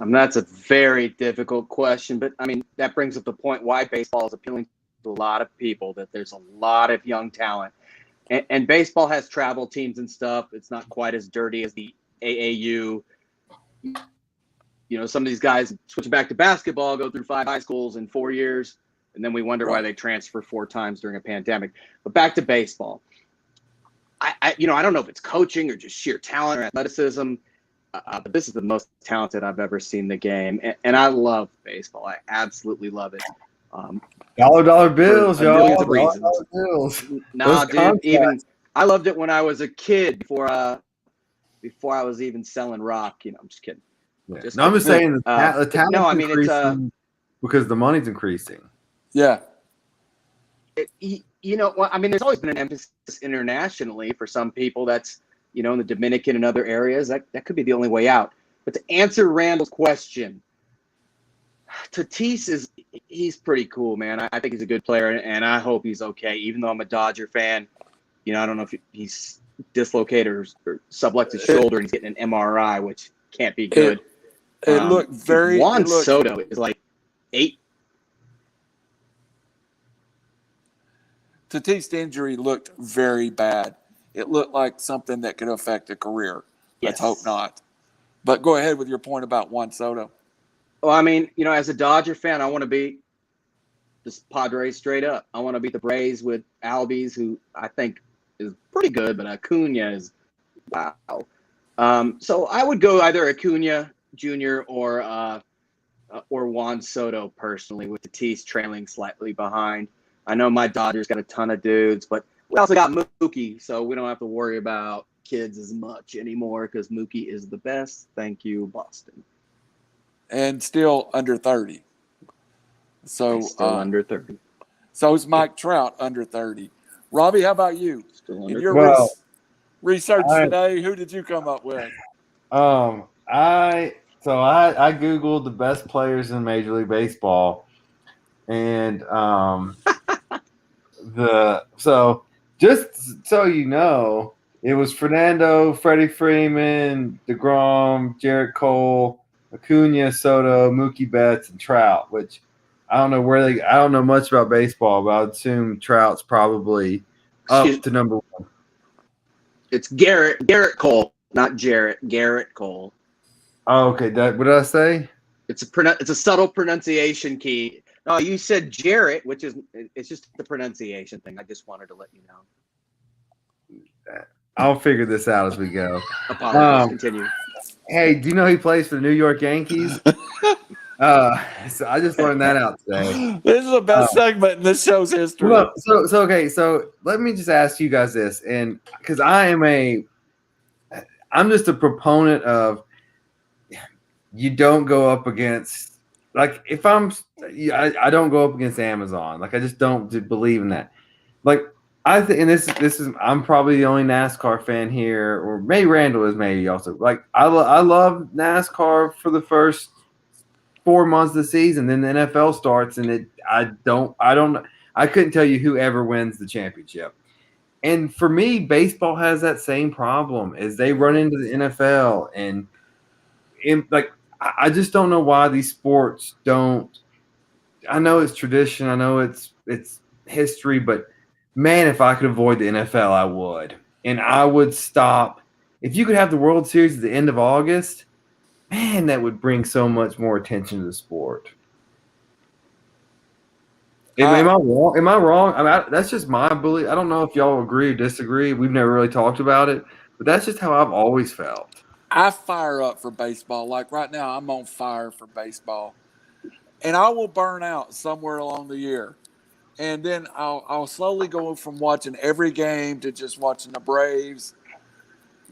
That's a very difficult question, but I mean, that brings up the point why baseball is appealing to a lot of people, that there's a lot of young talent. And baseball has travel teams and stuff. It's not quite as dirty as the AAU. Some of these guys switch back to basketball, go through 5 high schools in 4 years, and then we wonder why they transfer 4 times during a pandemic. But back to baseball. I don't know if it's coaching or just sheer talent or athleticism, but this is the most talented I've ever seen the game. And I love baseball. I absolutely love it. Dollar bills, y'all. Millions of reasons. Dollar bills. Nah, dude, I loved it when I was a kid before I was even selling rock. I'm just kidding. Yeah. I'm just saying the talent's increasing because the money's increasing. Yeah. There's always been an emphasis internationally for some people. That's, in the Dominican and other areas. That could be the only way out. But to answer Randall's question, Tatis he's pretty cool, man. I think he's a good player, and I hope he's okay. Even though I'm a Dodger fan, I don't know if he's dislocated or subluxed his shoulder and he's getting an MRI, which can't be good. It looked very. Juan Soto is like 8. Tatis' injury looked very bad. It looked like something that could affect a career. Let's hope not. But go ahead with your point about Juan Soto. Well, as a Dodger fan, I want to beat the Padres straight up. I want to beat the Braves with Albies, who I think is pretty good, but Acuna is wow. So I would go either Acuna Jr. or Juan Soto personally, with Tatis trailing slightly behind. I know my Dodgers got a ton of dudes, but we also got Mookie, so we don't have to worry about kids as much anymore because Mookie is the best. Thank you, Boston. And still under 30. So still under 30. So is Mike Trout under 30. Robbie, how about you? Still under In your research today, who did you come up with? I Googled the best players in Major League Baseball, and just so you know, it was Fernando, Freddie Freeman, DeGrom, Jarrett Cole, Acuna, Soto, Mookie Betts, and Trout. Which I don't know much about baseball, but I would assume Trout's probably up to number 1. It's Garrett Cole, not Jarrett. Garrett Cole. Oh, okay. What did I say? It's a subtle pronunciation key. No, you said Jarrett, which is it's just the pronunciation thing. I just wanted to let you know. I'll figure this out as we go. Apologies. Continue. Hey, do you know he plays for the New York Yankees? So I just learned that out today. This is the best segment in this show's history. Well, so let me just ask you guys this, and because I'm just a proponent of you don't go up against, like, if I don't go up against Amazon. Like, I just don't believe in that. Like, I think, and this is I'm probably the only NASCAR fan here, or maybe Randall is maybe also. Like, I love NASCAR for the first 4 months of the season, then the NFL starts, and I couldn't tell you who ever wins the championship. And for me, baseball has that same problem as they run into the NFL, and like, I just don't know why these sports don't. I know it's tradition, I know it's history, but man, if I could avoid the NFL, I would. And I would stop. If you could have the World Series at the end of August, man, that would bring so much more attention to the sport. Am I wrong? Am I wrong? That's just my belief. I don't know if y'all agree or disagree. We've never really talked about it, but that's just how I've always felt. I fire up for baseball. Like right now, I'm on fire for baseball. And I will burn out somewhere along the year. And then I'll slowly go from watching every game to just watching the Braves.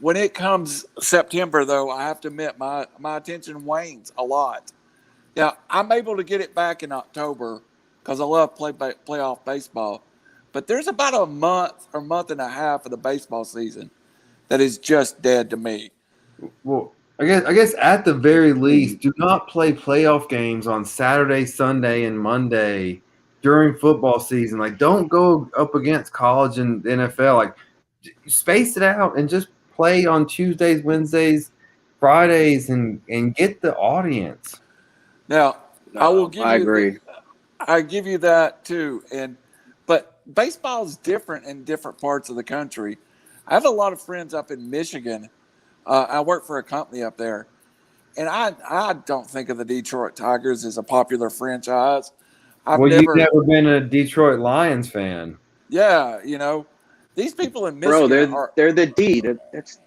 When it comes September, though, I have to admit my attention wanes a lot. Yeah, I'm able to get it back in October because I love playoff baseball. But there's about a month or month and a half of the baseball season that is just dead to me. Well, I guess at the very least, do not play playoff games on Saturday, Sunday, and Monday during football season. Like, don't go up against college and the NFL. Like, space it out and just play on Tuesdays, Wednesdays, Fridays, and get the audience. Now, I will give I you agree. I give you that too. But baseball is different in different parts of the country. I have a lot of friends up in Michigan. I work for a company up there, and I don't think of the Detroit Tigers as a popular franchise. You've never been a Detroit Lions fan. Yeah, these people in Michigan they're the D.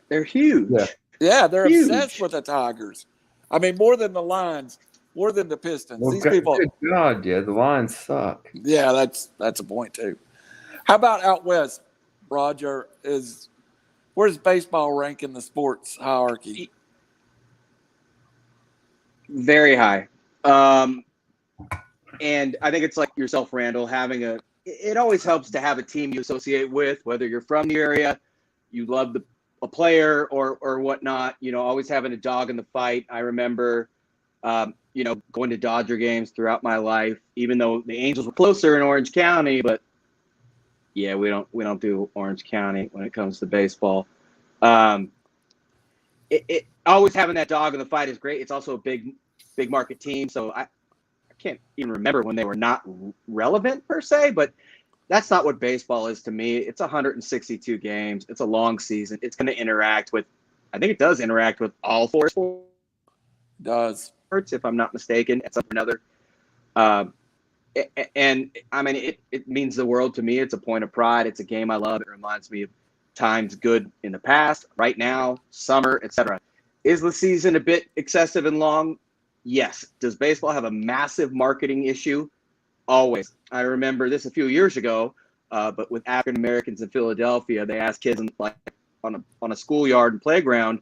They're huge. Yeah, they're huge. obsessed with the Tigers. I mean, more than the Lions, more than the Pistons. Well, These people. Good God, yeah, the Lions suck. Yeah, that's a point too. How about out west, Roger? Where does baseball rank in the sports hierarchy? Very high. And I think it's like yourself, Randall, it always helps to have a team you associate with, whether you're from the area, you love a player or whatnot, always having a dog in the fight. I remember, going to Dodger games throughout my life, even though the Angels were closer in Orange County, but yeah, we don't do Orange County when it comes to baseball. It always having that dog in the fight is great. It's also a big market team. So I can't even remember when they were not relevant per se, but that's not what baseball is to me. It's 162 games. It's a long season. It's going to I think it does interact with all four sports. It does. If I'm not mistaken, at some or another. And I mean, it means the world to me. It's a point of pride. It's a game I love. It reminds me of times good in the past, right now, summer, etc. Is the season a bit excessive and long? Yes. Does baseball have a massive marketing issue? Always. I remember this a few years ago, but with African Americans in Philadelphia, they asked kids on a schoolyard and playground,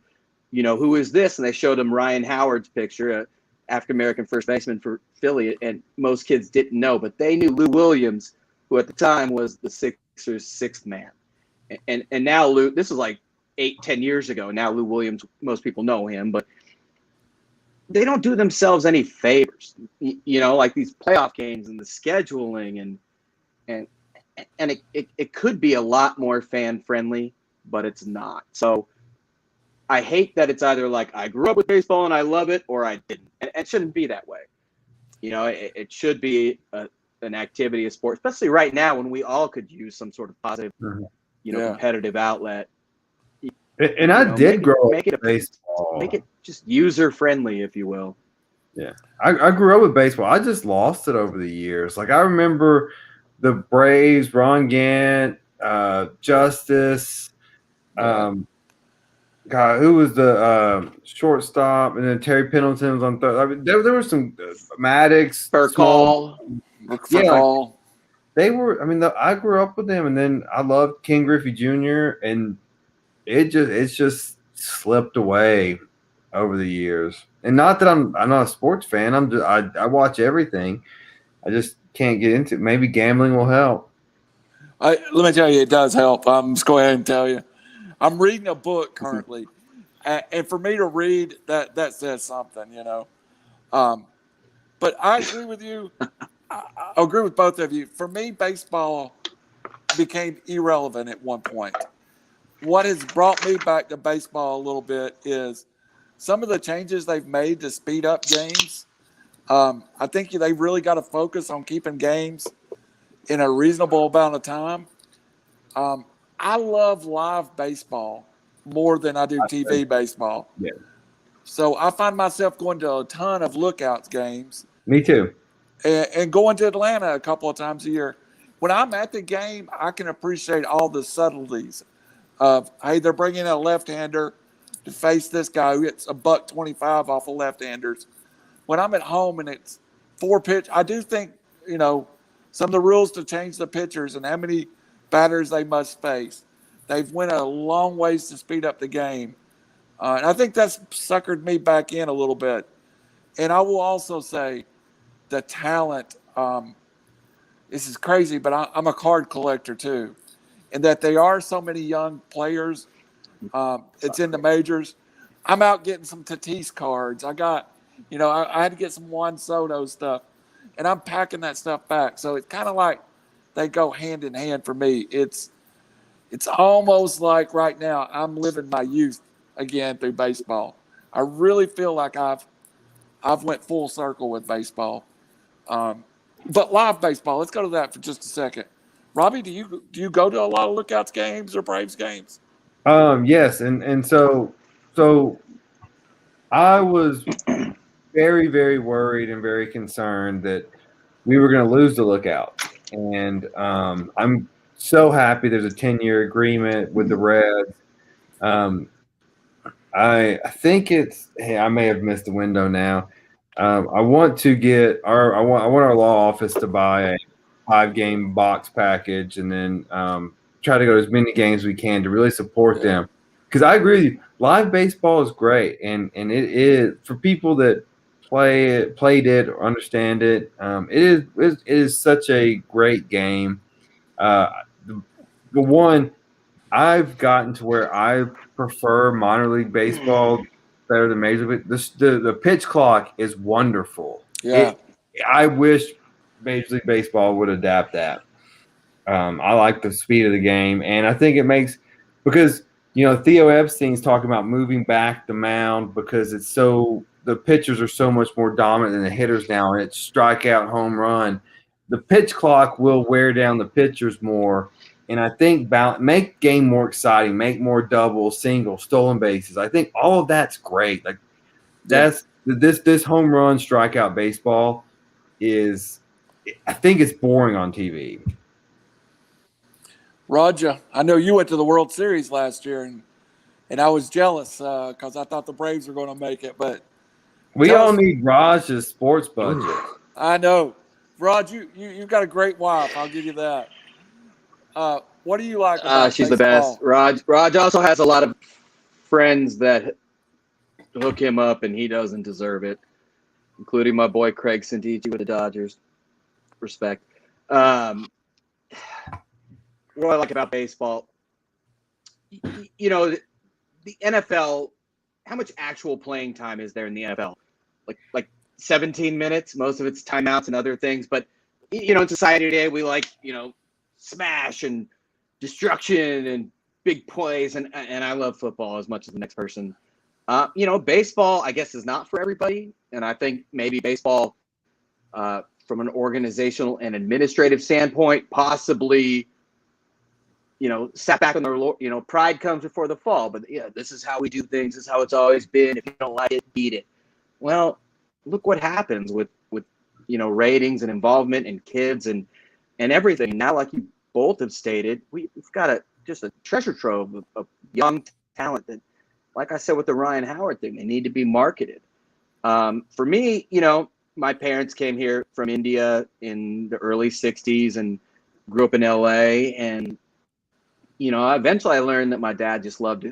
who is this? And they showed them Ryan Howard's picture, African American first baseman for Philly, and most kids didn't know, but they knew Lou Williams, who at the time was the Sixers' sixth man. And now Lou, this is like 8-10 years ago. Now Lou Williams, most people know him, but they don't do themselves any favors, like these playoff games and the scheduling and it could be a lot more fan friendly, but it's not. So I hate that it's either like I grew up with baseball and I love it, or I didn't. And it shouldn't be that way. It should be an activity, a sport, especially right now when we all could use some sort of positive, competitive outlet. And I did grow up with baseball. Make it just user friendly, if you will. Yeah, I grew up with baseball. I just lost it over the years. Like, I remember the Braves, Ron Gant, Justice, God, who was the shortstop, and then Terry Pendleton was on third. I mean, there were some Maddox, Burkall. Yeah, they were. I mean, I grew up with them, and then I loved King Griffey Jr. and it's just slipped away over the years. And not that I'm not a sports fan. I watch everything. I just can't get into it. Maybe gambling will help. Let me tell you, it does help. I'm just go ahead and tell you. I'm reading a book currently, and for me to read that says something, But I agree with you. I agree with both of you. For me, baseball became irrelevant at one point. What has brought me back to baseball a little bit is some of the changes they've made to speed up games. I think they really got to focus on keeping games in a reasonable amount of time. I love live baseball more than I do TV baseball. Yeah. So I find myself going to a ton of Lookouts games. Me too. And going to Atlanta a couple of times a year. When I'm at the game, I can appreciate all the subtleties of, hey, they're bringing in a left-hander to face this guy who hits $125 off of left-handers. When I'm at home and it's 4 pitch, I do think, some of the rules to change the pitchers and how many batters they must face. They've went a long ways to speed up the game. And I think that's suckered me back in a little bit. And I will also say the talent. This is crazy, but I'm a card collector too, and that there are so many young players. It's in the majors. I'm out getting some Tatis cards. I got, I had to get some Juan Soto stuff, and I'm packing that stuff back. So it's kind of like they go hand in hand for me. It's almost like right now I'm living my youth again through baseball. I really feel like I've went full circle with baseball. But live baseball, let's go to that for just a second. Robbie, do you go to a lot of Lookouts games or Braves games? Yes, and so I was very, very worried and very concerned that we were going to lose the Lookouts, and I'm so happy there's a 10-year agreement with the Reds. I think it's. Hey, I may have missed the window now. I want to get I want our law office to buy a 5-game box package, and then try to go to as many games as we can to really support them. Because I agree with you, live baseball is great, and it is for people that played it, or understand it. It is such a great game. The one I've gotten to where I prefer minor league baseball better than major league. The pitch clock is wonderful. Yeah. I wish Major League Baseball would adapt that. I like the speed of the game, and I think it makes because Theo Epstein's talking about moving back the mound because the pitchers are so much more dominant than the hitters now, and it's strikeout, home run. The pitch clock will wear down the pitchers more, and I think make game more exciting, make more doubles, singles, stolen bases. I think all of that's great. Like this home run strikeout baseball is, I think it's boring on TV. Roger, I know you went to the World Series last year, and I was jealous because I thought the Braves were going to make it. But we all need Raj's sports budget. I know, Raj. You've got a great wife. I'll give you that. What do you like about she's baseball? the best. Raj also has a lot of friends that hook him up, and he doesn't deserve it, including my boy Craig Sandici with the Dodgers. Respect. What I like about baseball, the NFL, how much actual playing time is there in the NFL? Like 17 minutes. Most of it's timeouts and other things. But, in society today, we like, smash and destruction and big plays. And I love football as much as the next person. Baseball, I guess, is not for everybody. And I think maybe baseball, from an organizational and administrative standpoint, possibly – sat back on their, pride comes before the fall. But this is how we do things. This is how it's always been. If you don't like it, beat it. Well, look what happens with ratings and involvement and kids and everything. Now, like you both have stated, we've got just a treasure trove of young talent that, like I said with the Ryan Howard thing, they need to be marketed. For me, my parents came here from India in the early 60s and grew up in LA, and eventually I learned that my dad just loved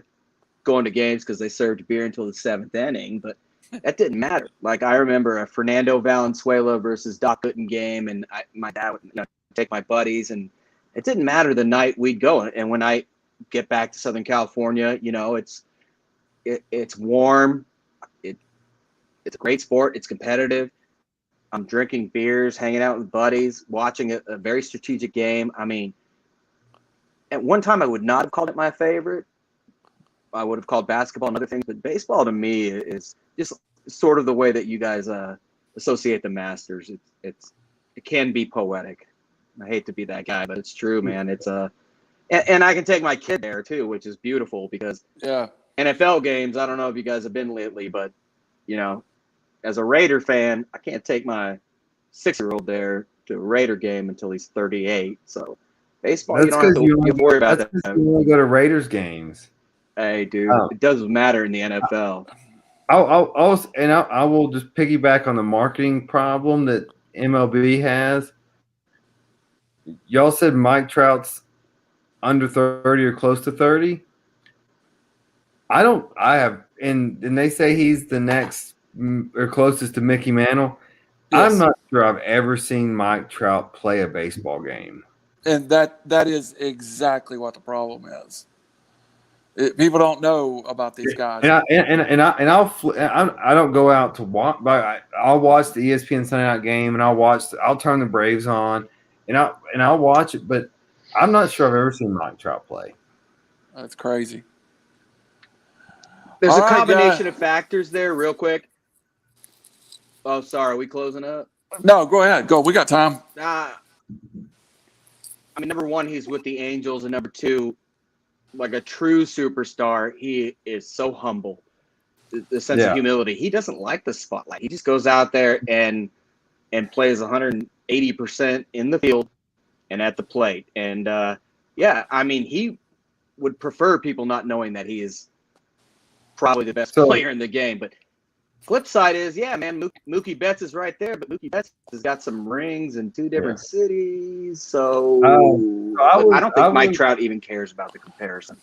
going to games because they served beer until the 7th inning, but that didn't matter. Like, I remember a Fernando Valenzuela versus Doc Gooden game, and my dad would take my buddies, and it didn't matter the night we'd go. And when I get back to Southern California, it's warm. It's a great sport. It's competitive. I'm drinking beers, hanging out with buddies, watching a very strategic game. I mean, at one time, I would not have called it my favorite. I would have called basketball and other things, but baseball to me is just sort of the way that you guys associate the Masters. It can be poetic. I hate to be that guy, but it's true, man. It's and I can take my kid there too, which is beautiful because NFL games. I don't know if you guys have been lately, but as a Raider fan, I can't take my 6-year-old there to a Raider game until he's 38. So. Baseball, you don't have to worry about that. You want to go to Raiders games. Hey, dude, It doesn't matter in the NFL. I will just piggyback on the marketing problem that MLB has. Y'all said Mike Trout's under 30 or close to 30. And they say he's the next or closest to Mickey Mantle. Yes. I'm not sure I've ever seen Mike Trout play a baseball game. And that is exactly what the problem is. People don't know about these guys. I don't go out to watch, but I'll watch the ESPN Sunday Night Game, and I'll turn the Braves on, and I'll watch it. But I'm not sure I've ever seen Mike Trout play. That's crazy. There's All a right, combination guys. of factors there, real quick. Oh, sorry, are we closing up? No, go ahead. Go. We got time. I mean, number one, he's with the Angels, and number two, like a true superstar, he is so humble. The sense of humility. He doesn't like the spotlight. He just goes out there and plays 180% in the field and at the plate. And I mean, he would prefer people not knowing that he is probably the best player in the game. But flip side is, man, Mookie Betts is right there, but Mookie Betts has got some rings in two different cities. So I don't think Mike Trout even cares about the comparison.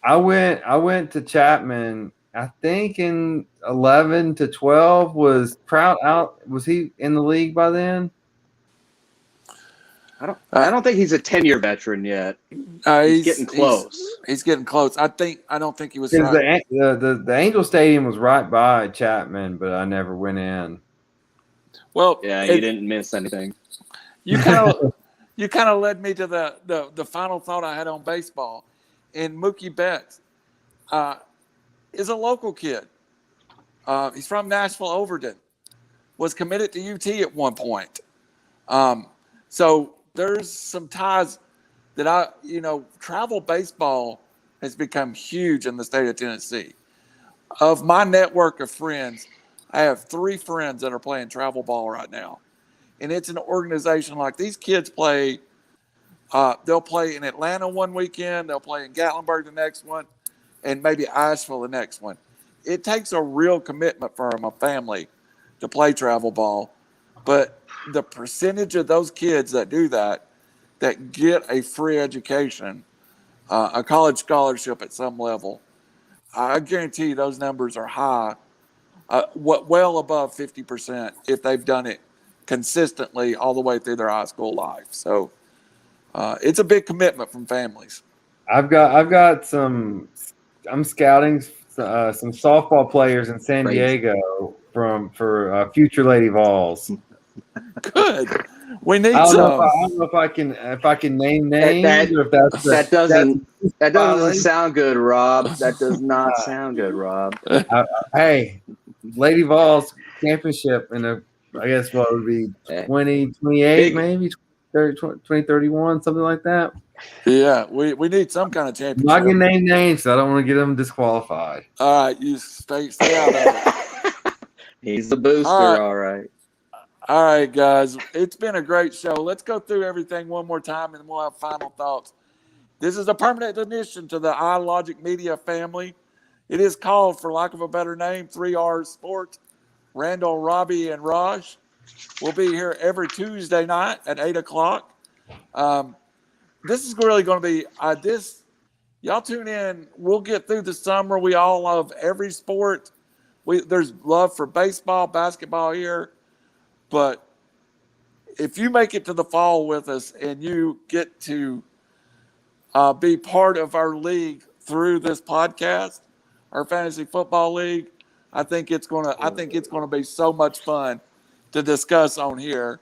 I went to Chapman. I think in 11 to 12 was Trout out. Was he in the league by then? I don't think he's a 10-year veteran yet. He's getting close. He's getting close. I don't think he was. The Angel Stadium was right by Chapman, but I never went in. Well, yeah, you didn't miss anything. You kind of led me to the final thought I had on baseball. And Mookie Betts is a local kid. He's from Nashville, Overton. Was committed to UT at one point. So there's some ties that travel baseball has become huge in the state of Tennessee. Of my network of friends, I have 3 friends that are playing travel ball right now. And it's an organization like these kids play. They'll play in Atlanta one weekend. They'll play in Gatlinburg the next one, and maybe Asheville the next one. It takes a real commitment from a family to play travel ball. But the percentage of those kids that do that get a free education, a college scholarship at some level, I guarantee those numbers are high, well above 50% if they've done it consistently all the way through their high school life. So it's a big commitment from families. I've got some. I'm scouting some softball players in San Diego for future Lady Vols. Good. We need I some. don't know if I can name names. That doesn't sound good, Rob. That does not sound good, Rob. Hey, Lady Vols championship in I guess what would be 2028 maybe 2031 something like that. Yeah, we need some kind of championship. I'm not gonna name names, so I don't want to get them disqualified. All right, you stay out of it. He's the booster, all right. All right, guys. It's been a great show. Let's go through everything one more time, and we'll have final thoughts. This is a permanent addition to the RiverCity-Media family. It is called, for lack of a better name, 3R'S Sports. Randall, Robbie, and Raj will be here every Tuesday night at 8 o'clock. This is really going to be y'all tune in. We'll get through the summer. We all love every sport. There's love for baseball, basketball here. But if you make it to the fall with us and you get to be part of our league through this podcast, our fantasy football league, I think it's gonna be so much fun to discuss on here.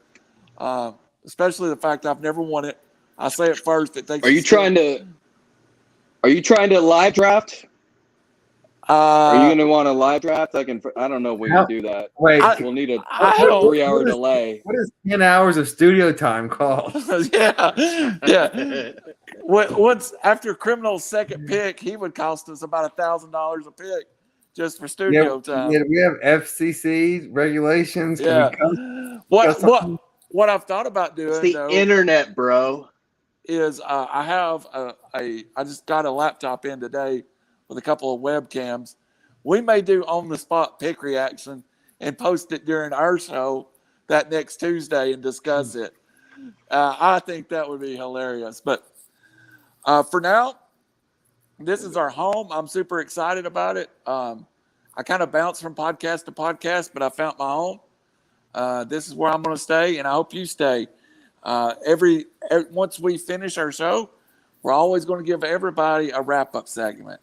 Especially the fact I've never won it. I say it first. Are you trying to live draft? Are you going to want a live draft? I don't know when you do that. Wait, we'll need a 3-hour delay. What is 10 hours of studio time called? Yeah. Once after Criminal's second pick, he would cost us about $1,000 a pick just for studio time. Yeah, we have FCC regulations. Yeah. What I've thought about doing, it's the internet, bro, is I just got a laptop in today with a couple of webcams. We may do on-the-spot pick reaction and post it during our show that next Tuesday and discuss it. I think that would be hilarious. But for now, this is our home. I'm super excited about it. I kind of bounce from podcast to podcast, but I found my home. This is where I'm going to stay, and I hope you stay. Once we finish our show, we're always going to give everybody a wrap-up segment.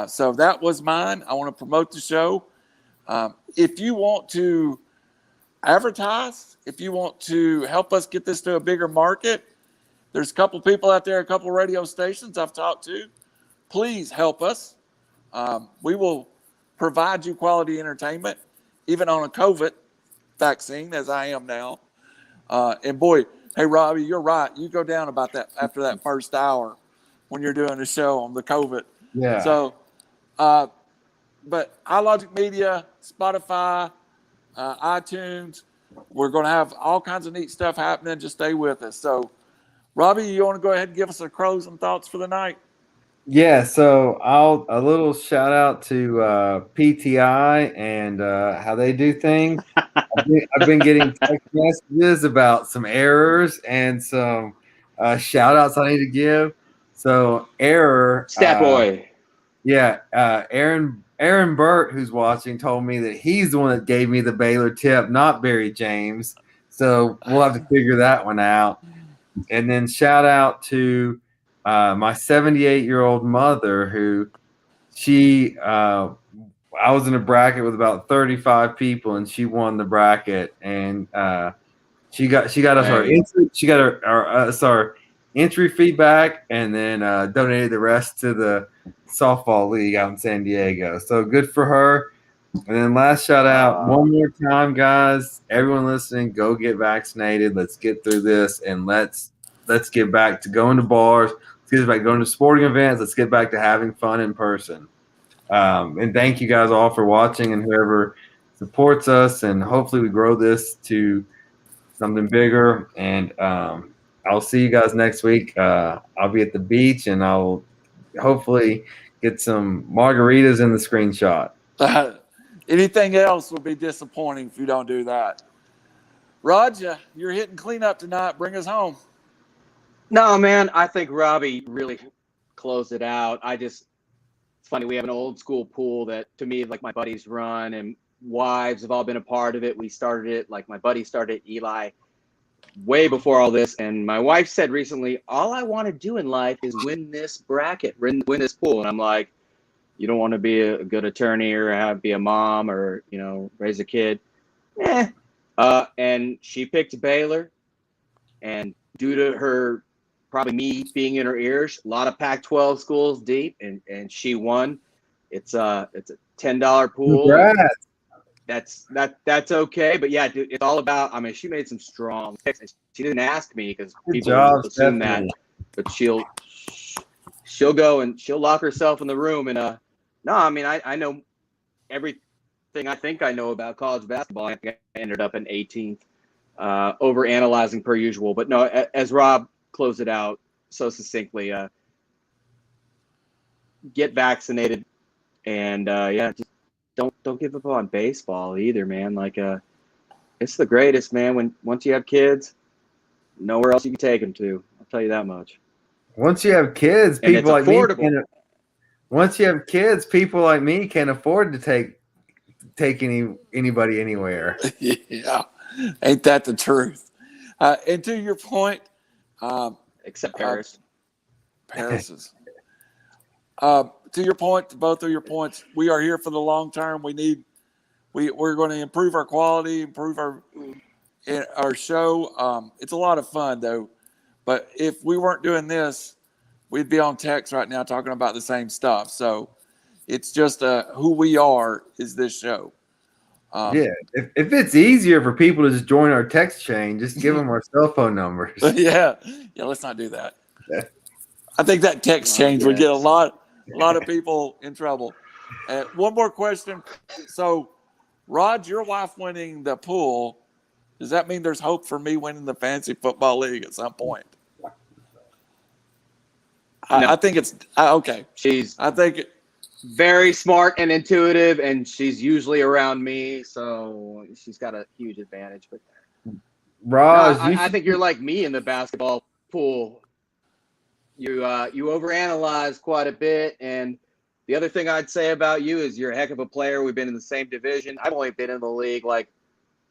So that was mine. I want to promote the show. If you want to advertise, if you want to help us get this to a bigger market, there's a couple people out there, a couple radio stations I've talked to. Please help us. We will provide you quality entertainment, even on a COVID vaccine, as I am now. And boy, hey, Robbie, you're right. You go down about that after that first hour when you're doing the show on the COVID. Yeah. So, but iLogic Media, Spotify, iTunes, we're going to have all kinds of neat stuff happening. Just stay with us. So, Robbie, you want to go ahead and give us a closing thoughts for the night? Yeah, so a little shout out to PTI and how they do things. I've been getting text messages about some errors and some shout outs I need to give. So error, Stat boy. Aaron Burt, who's watching, told me that he's the one that gave me the Baylor tip, not Barry James. So we'll have to figure that one out. And then shout out to my 78-year-old mother, who I was in a bracket with about 35 people, and she won the bracket, and she got us our entry fee back, and then donated the rest to the softball league out in San Diego. So good for her. And then last shout out one more time, guys. Everyone listening, go get vaccinated. Let's get through this, and let's get back to going to bars. Let's get back to going to sporting events. Let's get back to having fun in person. And thank you guys all for watching and whoever supports us. And hopefully we grow this to something bigger. And I'll see you guys next week. I'll be at the beach, and I'll hopefully get some margaritas in the screenshot. Anything else would be disappointing if you don't do that. Roger, you're hitting cleanup tonight. Bring us home. No, man, I think Robbie really closed it out. It's funny, we have an old school pool that, to me, like my buddies run, and wives have all been a part of it. We started it, like my buddy started Eli way before all this. And my wife said recently, all I want to do in life is win this bracket, win this pool. And I'm like, you don't want to be a good attorney or be a mom or, raise a kid. And she picked Baylor, and due to her, probably me being in her ears, a lot of Pac-12 schools deep, and she won. It's a $10 pool. Congrats. That's okay. But yeah, dude, it's all about, she made some strong picks. She didn't ask me because people assume that, but she'll go and she'll lock herself in the room. And no, I know everything I think I know about college basketball. I think I ended up in 18th, over analyzing per usual. But no, as Rob closed it out so succinctly, get vaccinated, and just don't give up on baseball either, man. It's the greatest, man. Once you have kids, nowhere else you can take them to. I'll tell you that much. Once you have kids, people like me can't afford to take anybody anywhere. Yeah, ain't that the truth? And to your point, except Paris. Paris's. To your point, to both of your points, we are here for the long term. We're going to improve our quality, improve our show. It's a lot of fun though. But if we weren't doing this, we'd be on text right now talking about the same stuff. So it's just who we are is this show. If it's easier for people to just join our text chain, just give them our cell phone numbers. Yeah, let's not do that. I think that text change would get a lot of people in trouble. One more question. So, Rod, your wife winning the pool, does that mean there's hope for me winning the fantasy football league at some point? No. I think it's okay. I think very smart and intuitive, and she's usually around me, so she's got a huge advantage. But Raj, I think you're like me in the basketball pool. You overanalyze quite a bit, and The other thing I'd say about you is you're a heck of a player. We've been in the same division. I've only been in the league like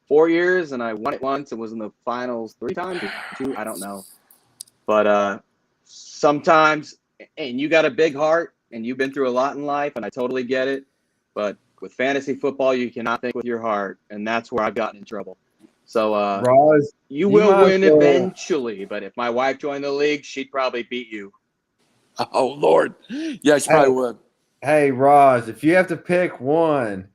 4 years, and I won it once and was in the finals 3 times or 2. I don't know. But sometimes, and you got a big heart, and you've been through a lot in life, and I totally get it. But with fantasy football, you cannot think with your heart, and that's where I've gotten in trouble. So Roz, you will win eventually, but if my wife joined the league, she'd probably beat you. Oh, Lord. Yeah, she probably would. Hey, Raj, if you have to pick one,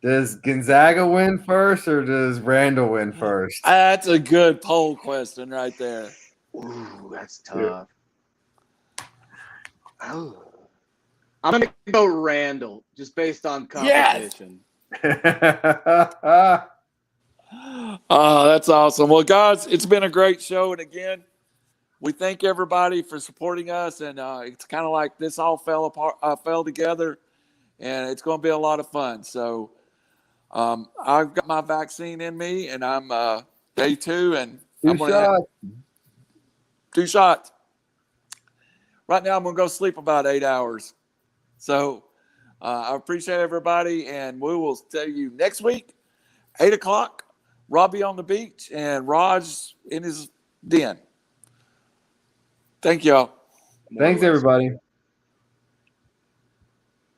does Gonzaga win first or does Randall win first? That's a good poll question right there. Ooh, that's tough. Oh. I'm going to go Randall, just based on competition. Yes! Oh, that's awesome. Well, guys, it's been a great show. And again, we thank everybody for supporting us. And it's kind of like this all fell together, and it's going to be a lot of fun. So I've got my vaccine in me, and I'm day 2, and I'm going to have 2 shots. Right now, I'm going to go sleep about 8 hours. So I appreciate everybody, and we will see you next week, 8 o'clock. Robbie on the beach and Raj in his den. Thank y'all. Thanks, everybody.